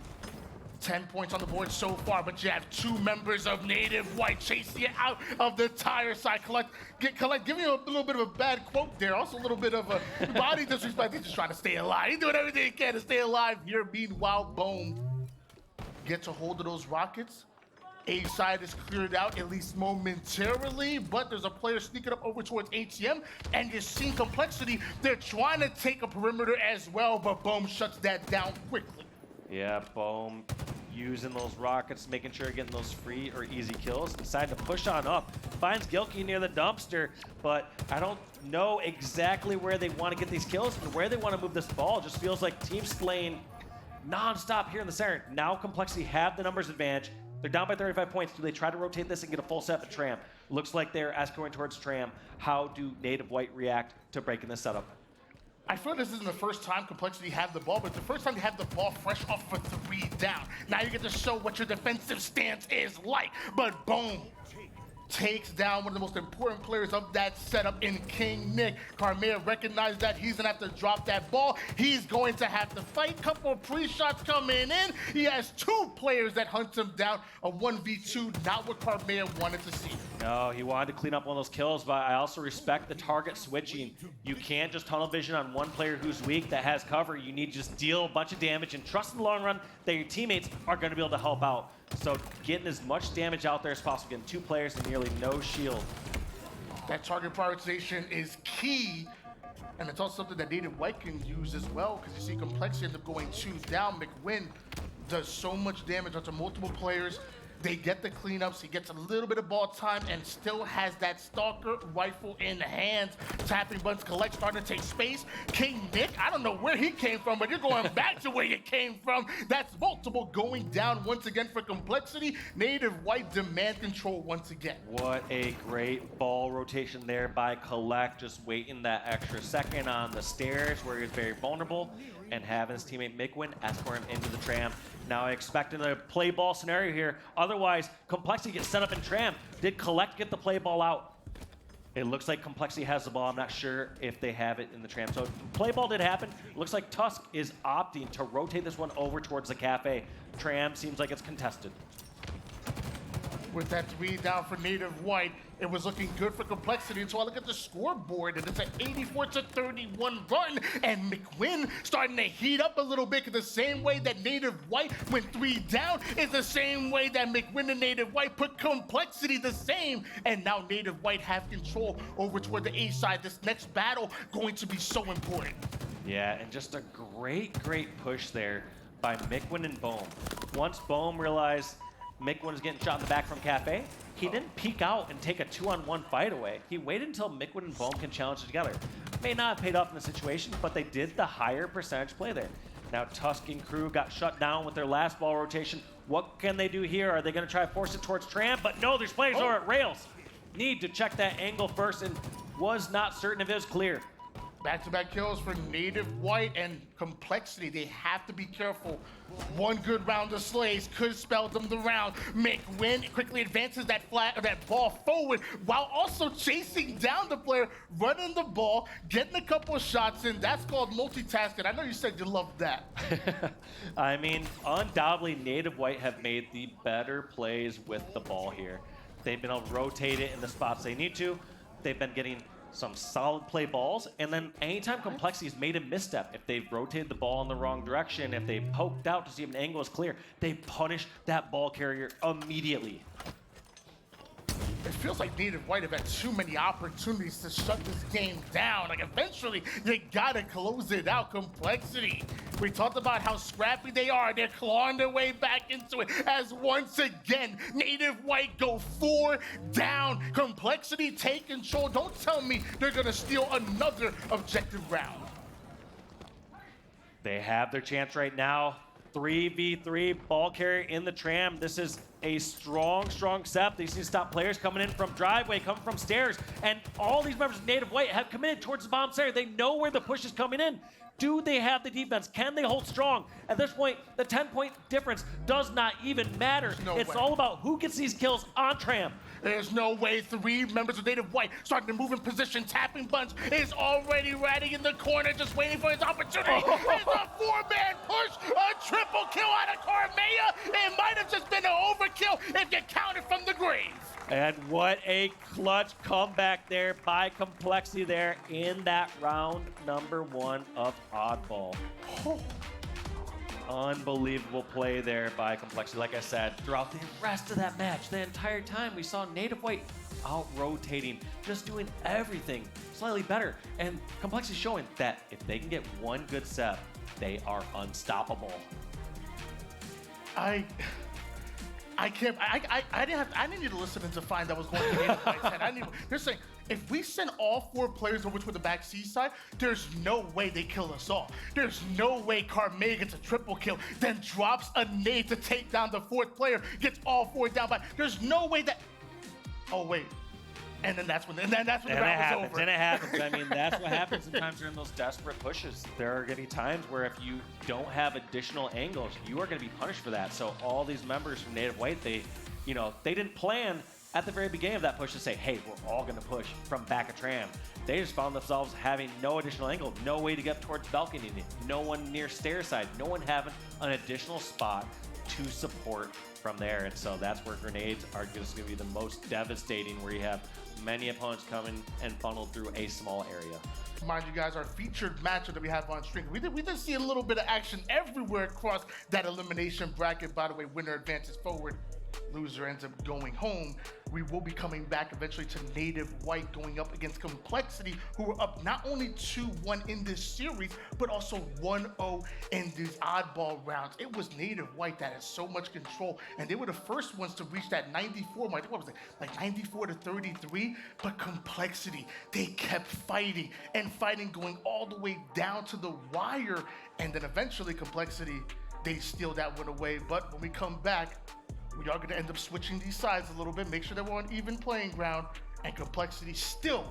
[SPEAKER 2] 10 points on the board so far, but you have 2 members of Native White chasing it out of the tire side. Kuhlect, giving you a little bit of a bad quote there. Also a little bit of a body disrespect. He's just trying to stay alive. He's doing everything he can to stay alive here. Meanwhile, Boam gets a hold of those rockets. A side is cleared out, at least momentarily, but there's a player sneaking up over towards ATM, and you're seeing Complexity. They're trying to take a perimeter as well, but Boam shuts that down quickly.
[SPEAKER 1] Yeah, Boam using those rockets, making sure getting those free or easy kills. Decided to push on up. Finds Gilkey near the dumpster, but I don't know exactly where they want to get these kills and where they want to move this ball. Just feels like team slaying non-stop here in the center. Now Complexity have the numbers advantage. They're down by 35 points. Do they try to rotate this and get a full set of Tram? Looks like they're escorting towards Tram. How do Native White react to breaking this setup?
[SPEAKER 2] I feel this isn't the first time Complexity have the ball, but it's the first time they have the ball fresh off for 3 down. Now you get to show what your defensive stance is like. But Boam takes down one of the most important players of that setup in KingNick. Karmea recognized that he's gonna have to drop that ball. He's going to have to fight. Couple of pre-shots coming in. He has 2 players that hunt him down. A 1v2, not what Karmea wanted to see.
[SPEAKER 1] No, he wanted to clean up one of those kills, but I also respect the target switching. You can't just tunnel vision on one player who's weak that has cover. You need to just deal a bunch of damage and trust in the long run that your teammates are going to be able to help out. So getting as much damage out there as possible, getting 2 players and nearly no shield.
[SPEAKER 2] That target prioritization is key And it's also something that Native White can use as well, because you see Complexity end up going 2 down. Mikwen does so much damage onto multiple players. They get the cleanups, he gets a little bit of ball time and still has that Stalker rifle in hands. Tapping buttons, Kuhlect starting to take space. KingNick, I don't know where he came from, but you're going back to where you came from. That's multiple going down once again for Complexity. Native White demand control once again.
[SPEAKER 1] What a great ball rotation there by Kuhlect, just waiting that extra second on the stairs where he's very vulnerable and having his teammate Mikwen escort him into the tram. Now expecting a play ball scenario here. Otherwise, Complexity gets set up in tram. Did Kuhlect get the play ball out? It looks like Complexity has the ball. I'm not sure if they have it in the tram. So play ball did happen. Looks like Tusk is opting to rotate this one over towards the cafe. Tram seems like it's contested.
[SPEAKER 2] With that 3 down for Native White, it was looking good for Complexity until I look at the scoreboard, and it's an 84-31 run, and Mikwen starting to heat up a little bit, because the same way that Native White went 3 down is the same way that Mikwen and Native White put Complexity the same, and now Native White have control over toward the A side. This next battle going to be so important.
[SPEAKER 1] Yeah, and just a great push there by Mikwen and Boam. Once Boam realized Mikwen was getting shot in the back from Cafe, he didn't peek out and take a 2-on-1 fight away. He waited until Mikwen and Boam can challenge it together. May not have paid off in the situation, but they did the higher percentage play there. Now Tusk and crew got shut down with their last ball rotation. What can they do here? Are they going to try to force it towards Tram? But no, there's players over at Rails. Need to check that angle first, and was not certain if it was clear.
[SPEAKER 2] Back-to-back kills for Native White and Complexity. They have to be careful. One good round of slays could spell them the round. Mikwen quickly advances that ball forward while also chasing down the player, running the ball, getting a couple of shots in. That's called multitasking. I know you said you loved that.
[SPEAKER 1] I mean, undoubtedly, Native White have made the better plays with the ball here. They've been able to rotate it in the spots they need to. They've been getting some solid play balls, and then anytime Complexity's made a misstep, if they've rotated the ball in the wrong direction, if they poked out to see if an angle is clear, they punish that ball carrier immediately.
[SPEAKER 2] It feels like Native White have had too many opportunities to shut this game down. Like, eventually, you gotta close it out. Complexity. We talked about how scrappy they are. They're clawing their way back into it as once again, Native White go 4 down. Complexity take control. Don't tell me they're gonna steal another objective round.
[SPEAKER 1] They have their chance right now. 3v3 ball carrier in the tram. This is a strong step. They need to stop players coming in from driveway, coming from stairs, and all these members of Native White have committed towards the bomb area. They know where the push is coming in. Do they have the defense? Can they hold strong? At this point, the 10-point difference does not even matter. It's all about who gets these kills on tram.
[SPEAKER 2] There's no way 3 members of Native White starting to move in position. Tapping Bunch is already ready in the corner, just waiting for his opportunity. It's a 4-man push, a triple kill out of Karmea. It might have just been an overkill if you count it from the grave.
[SPEAKER 1] And what a clutch comeback there by Complexity there in that round number 1 of Oddball. Unbelievable play there by Complexity. Like I said, throughout the rest of that match, the entire time we saw Native White out-rotating, just doing everything slightly better. And Complexity showing that if they can get one good set, they are unstoppable.
[SPEAKER 2] I didn't need to listen to find that was going to Native White's head. They're saying, if we send all 4 players over to the back C side, there's no way they kill us all. There's no way Karmea gets a triple kill, then drops a nade to take down the 4th player, gets all 4 down by. There's no way that. Oh wait. And then that's when the round was over.
[SPEAKER 1] And it happens. I mean, that's what happens sometimes during those desperate pushes. There are going to be times where if you don't have additional angles, you are going to be punished for that. So all these members from Native White, they didn't plan at the very beginning of that push to say, hey, we're all going to push from back of tram. They just found themselves having no additional angle, no way to get towards balcony, no one near stair side, no one having an additional spot to support from there. And so that's where grenades are just going to be the most devastating, where you have many opponents coming and funneled through a small area.
[SPEAKER 2] Mind you guys, our featured matchup that we have on stream, we did see a little bit of action everywhere across that elimination bracket. By the way, winner advances forward. Loser ends up going home. We will be coming back eventually to Native White going up against Complexity, who were up not only 2-1 in this series, but also 1-0 in these oddball rounds. It was Native White that had so much control, and they were the first ones to reach that 94 mark. What was it, like 94 to 33? But Complexity, they kept fighting and fighting, going all the way down to the wire, and then eventually Complexity, they steal that one away. But when we come back, we are going to end up switching these sides a little bit, make sure that we're on even playing ground, and Complexity still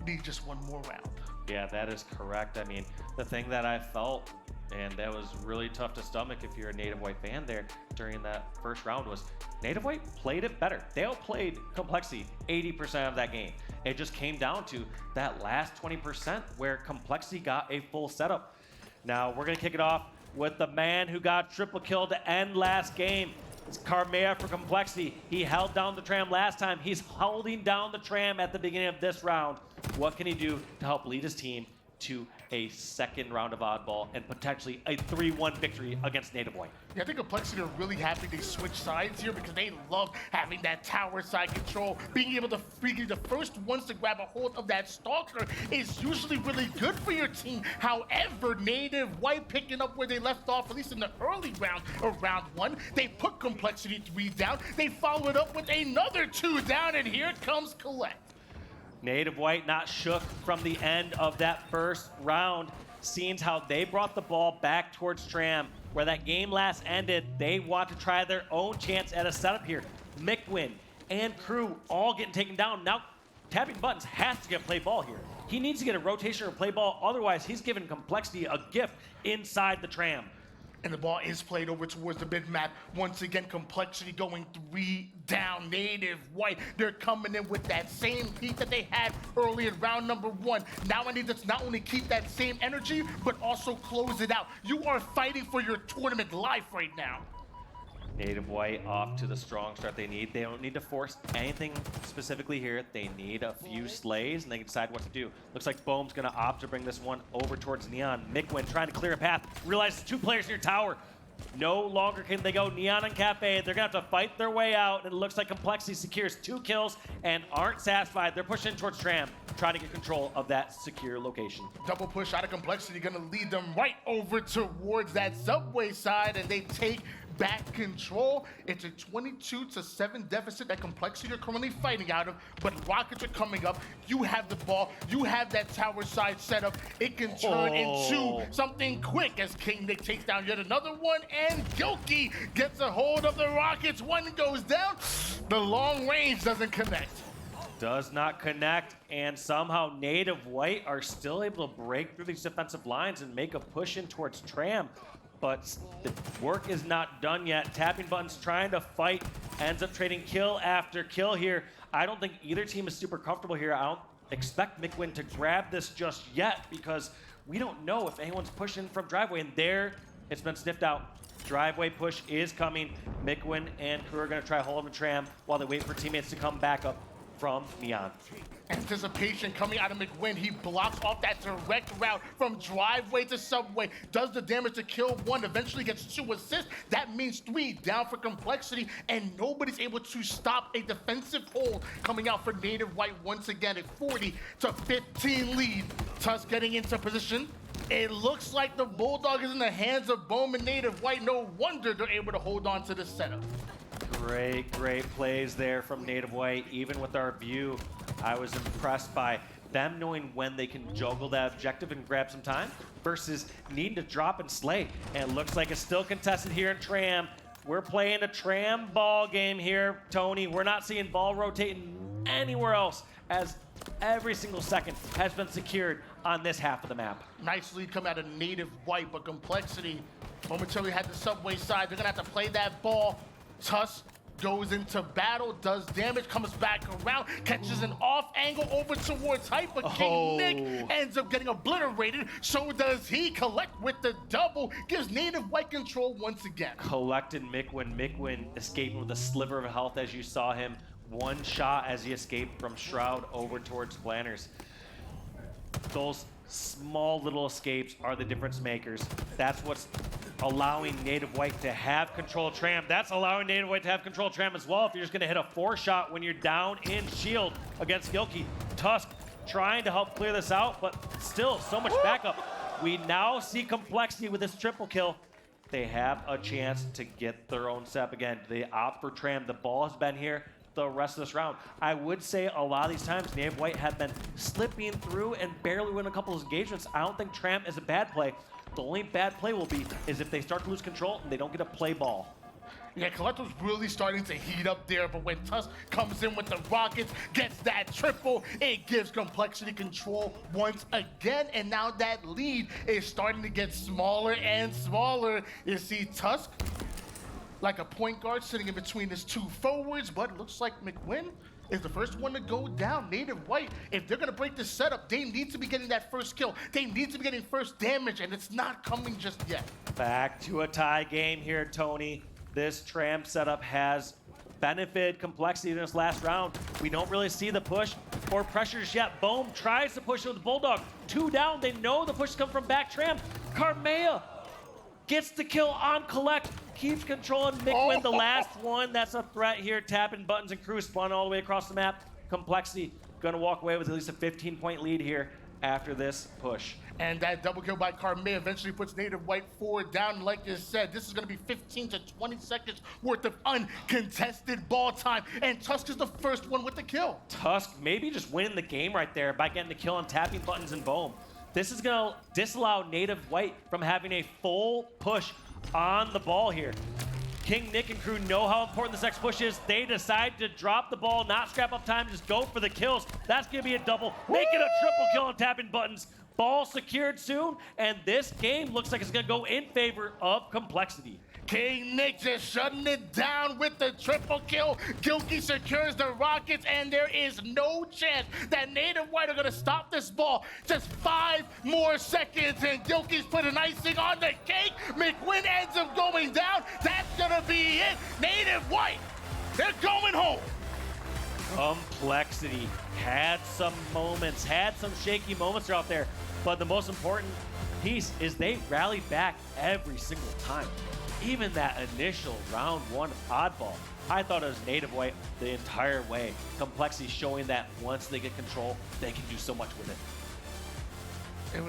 [SPEAKER 2] need just one more round.
[SPEAKER 1] Yeah, that is correct. I mean, the thing that I felt, and that was really tough to stomach if you're a Native White fan there during that first round, was Native White played it better. They outplayed Complexity 80% of that game. It just came down to that last 20% where Complexity got a full setup. Now, we're going to kick it off with the man who got triple kill to end last game. It's Karmea for Complexity. He held down the tram last time. He's holding down the tram at the beginning of this round. What can he do to help lead his team to a second round of oddball and potentially a 3-1 victory against Native White?
[SPEAKER 2] Yeah, I think Complexity are really happy they switched sides here because they love having that tower side control. Being able to be the first ones to grab a hold of that stalker is usually really good for your team. However, Native White picking up where they left off, at least in the early round of round 1, they put Complexity 3 down. They followed up with another 2 down, and here comes Kuhlect.
[SPEAKER 1] Native White not shook from the end of that first round. Seeing how they brought the ball back towards Tram, where that game last ended, they want to try their own chance at a setup here. Mikwen and crew all getting taken down. Now, Tapping Buttons has to get play ball here. He needs to get a rotation or play ball, otherwise he's giving Complexity a gift inside the Tram.
[SPEAKER 2] And the ball is played over towards the mid-map. Once again, Complexity going 3 down. Native White, they're coming in with that same heat that they had early in round number 1. Now I need to not only keep that same energy, but also close it out. You are fighting for your tournament life right now.
[SPEAKER 1] Native White off to the strong start they need. They don't need to force anything specifically here. They need a few slays, and they can decide what to do. Looks like Boam's going to opt to bring this one over towards Neon. Mikwen trying to clear a path. Realizes 2 players near tower. No longer can they go Neon and Cafe. They're going to have to fight their way out, and it looks like Complexity secures 2 kills and aren't satisfied. They're pushing towards Tram, trying to get control of that secure location.
[SPEAKER 2] Double push out of Complexity, going to lead them right over towards that subway side, and they take back control. It's a 22-7 deficit that Complexity are currently fighting out of, but Rockets are coming up. You have the ball. You have that tower side set up. It can turn into something quick as KingNick takes down yet another one, and Gilkey gets a hold of the Rockets. One goes down. The long range doesn't connect.
[SPEAKER 1] Does not connect, and somehow Native White are still able to break through these defensive lines and make a push in towards Tram. But the work is not done yet. Tapping Buttons trying to fight, ends up trading kill after kill here. I don't think either team is super comfortable here. I don't expect Mikwen to grab this just yet because we don't know if anyone's pushing from driveway, and there it's been sniffed out. Driveway push is coming. Mikwen and crew are going to try holding the Tram while they wait for teammates to come back up from Neon.
[SPEAKER 2] Anticipation coming out of Mikwen. He blocks off that direct route from driveway to subway. Does the damage to kill 1. Eventually gets 2 assists. That means 3 down for Complexity, and nobody's able to stop a defensive hold coming out for Native White once again. A 40-15 lead. Tusk getting into position. It looks like the Bulldog is in the hands of Boam and Native White. No wonder they're able to hold on to the setup.
[SPEAKER 1] Great plays there from Native White. Even with our view, I was impressed by them knowing when they can juggle that objective and grab some time versus needing to drop and slay. And it looks like it's still contested here in Tram. We're playing a Tram ball game here, Tony. We're not seeing ball rotating anywhere else as every single second has been secured on this half of the map.
[SPEAKER 2] Nice lead coming out of Native White, but Complexity momentarily had the subway side. They're gonna have to play that ball. Tusk goes into battle, does damage, comes back around, catches an off angle over towards Hype, but KingNick ends up getting obliterated. So does he. Kuhlect with the double, gives Native White control once again.
[SPEAKER 1] Kuhlect and Mikwen. Mikwen escaping with a sliver of health as you saw him. One shot as he escaped from Shroud over towards Planners. Those small little escapes are the difference makers. That's what's allowing Native White to have control of Tram. That's allowing Native White to have control of Tram as well if you're just gonna hit a 4-shot when you're down in shield against Gilkey. Tusk trying to help clear this out, but still so much backup. We now see Complexity with this triple kill. They have a chance to get their own step again. They opt for Tram. The ball has been here the rest of this round. I would say a lot of these times, Native White have been slipping through and barely win a couple of engagements. I don't think Tram is a bad play. The only bad play will be is if they start to lose control and they don't get a play ball.
[SPEAKER 2] Yeah, Kuhlect was really starting to heat up there, but when Tusk comes in with the rockets, gets that triple, it gives Complexity control once again, and now that lead is starting to get smaller and smaller. You see Tusk like a point guard sitting in between his two forwards, but it looks like Mikwen is the first one to go down. Native White, if they're gonna break this setup, they need to be getting that first kill. They need to be getting first damage, and it's not coming just yet.
[SPEAKER 1] Back to a tie game here, Tony. This Tram setup has benefited Complexity in this last round. We don't really see the push or pressure just yet. Boam tries to push with the Bulldog. 2 down, they know the push come from back Tram. Karmea gets the kill on Kuhlect, keeps controlling Mikwen, the last one. That's a threat here, tapping buttons and crew spawn all the way across the map. Complexity gonna walk away with at least a 15-point lead here after this push.
[SPEAKER 2] And that double kill by Karmea eventually puts Native White 4 down. Like you said, this is going to be 15 to 20 seconds worth of uncontested ball time. And Tusk is the first one with the kill.
[SPEAKER 1] Tusk maybe just winning the game right there by getting the kill on tapping buttons and Boam. This is going to disallow Native White from having a full push on the ball here. KingNick and crew know how important this next push is. They decide to drop the ball, not scrap up time, just go for the kills. That's going to be a double, make it a triple kill on tapping buttons. Ball secured soon, and this game looks like it's going to go in favor of Complexity.
[SPEAKER 2] KingNick just shutting it down with the triple kill. Gilkey secures the rockets, and there is no chance that Native White are going to stop this ball. Just 5 more seconds, and Gilkey's putting icing on the cake. Mikwen ends up going down. That's going to be it. Native White, they're going home.
[SPEAKER 1] Complexity had some moments, had some shaky moments out there, but the most important piece is they rallied back every single time. Even that initial round 1 oddball, I thought it was Native White the entire way. Complexity showing that once they get control, they can do so much with it.
[SPEAKER 2] It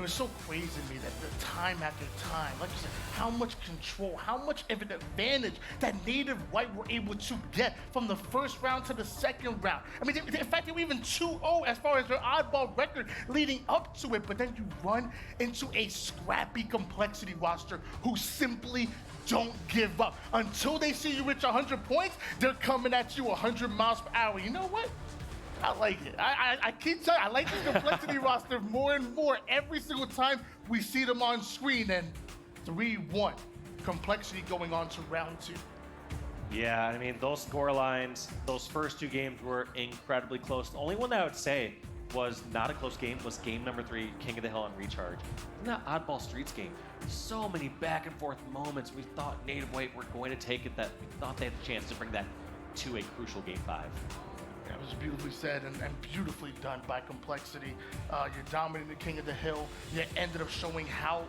[SPEAKER 2] was so crazy to me that the time after time, like you said, how much control, how much of an advantage that Native White were able to get from the first round to the second round. I mean, in fact, they were even 2-0 as far as their oddball record leading up to it, but then you run into a scrappy Complexity roster who simply don't give up. Until they see you reach 100 points, they're coming at you 100 miles per hour. You know what? I like it. I keep telling you, I like this Complexity roster more and more every single time we see them on screen. And 3-1, Complexity going on to round 2.
[SPEAKER 1] Yeah, I mean, those score lines, those first 2 games were incredibly close. The only one that I would say was not a close game was game number 3, King of the Hill on Recharge. In that Oddball Streets game, so many back and forth moments. We thought Native White were going to take it, that we thought they had the chance to bring that to a crucial game 5.
[SPEAKER 2] That was beautifully said and beautifully done by Complexity. You're dominating the King of the Hill. You ended up showing how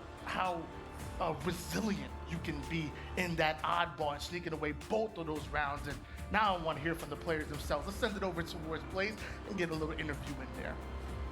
[SPEAKER 2] resilient you can be in that oddball and sneaking away both of those rounds. And now I want to hear from the players themselves. Let's send it over towards Blaze and get a little interview in there.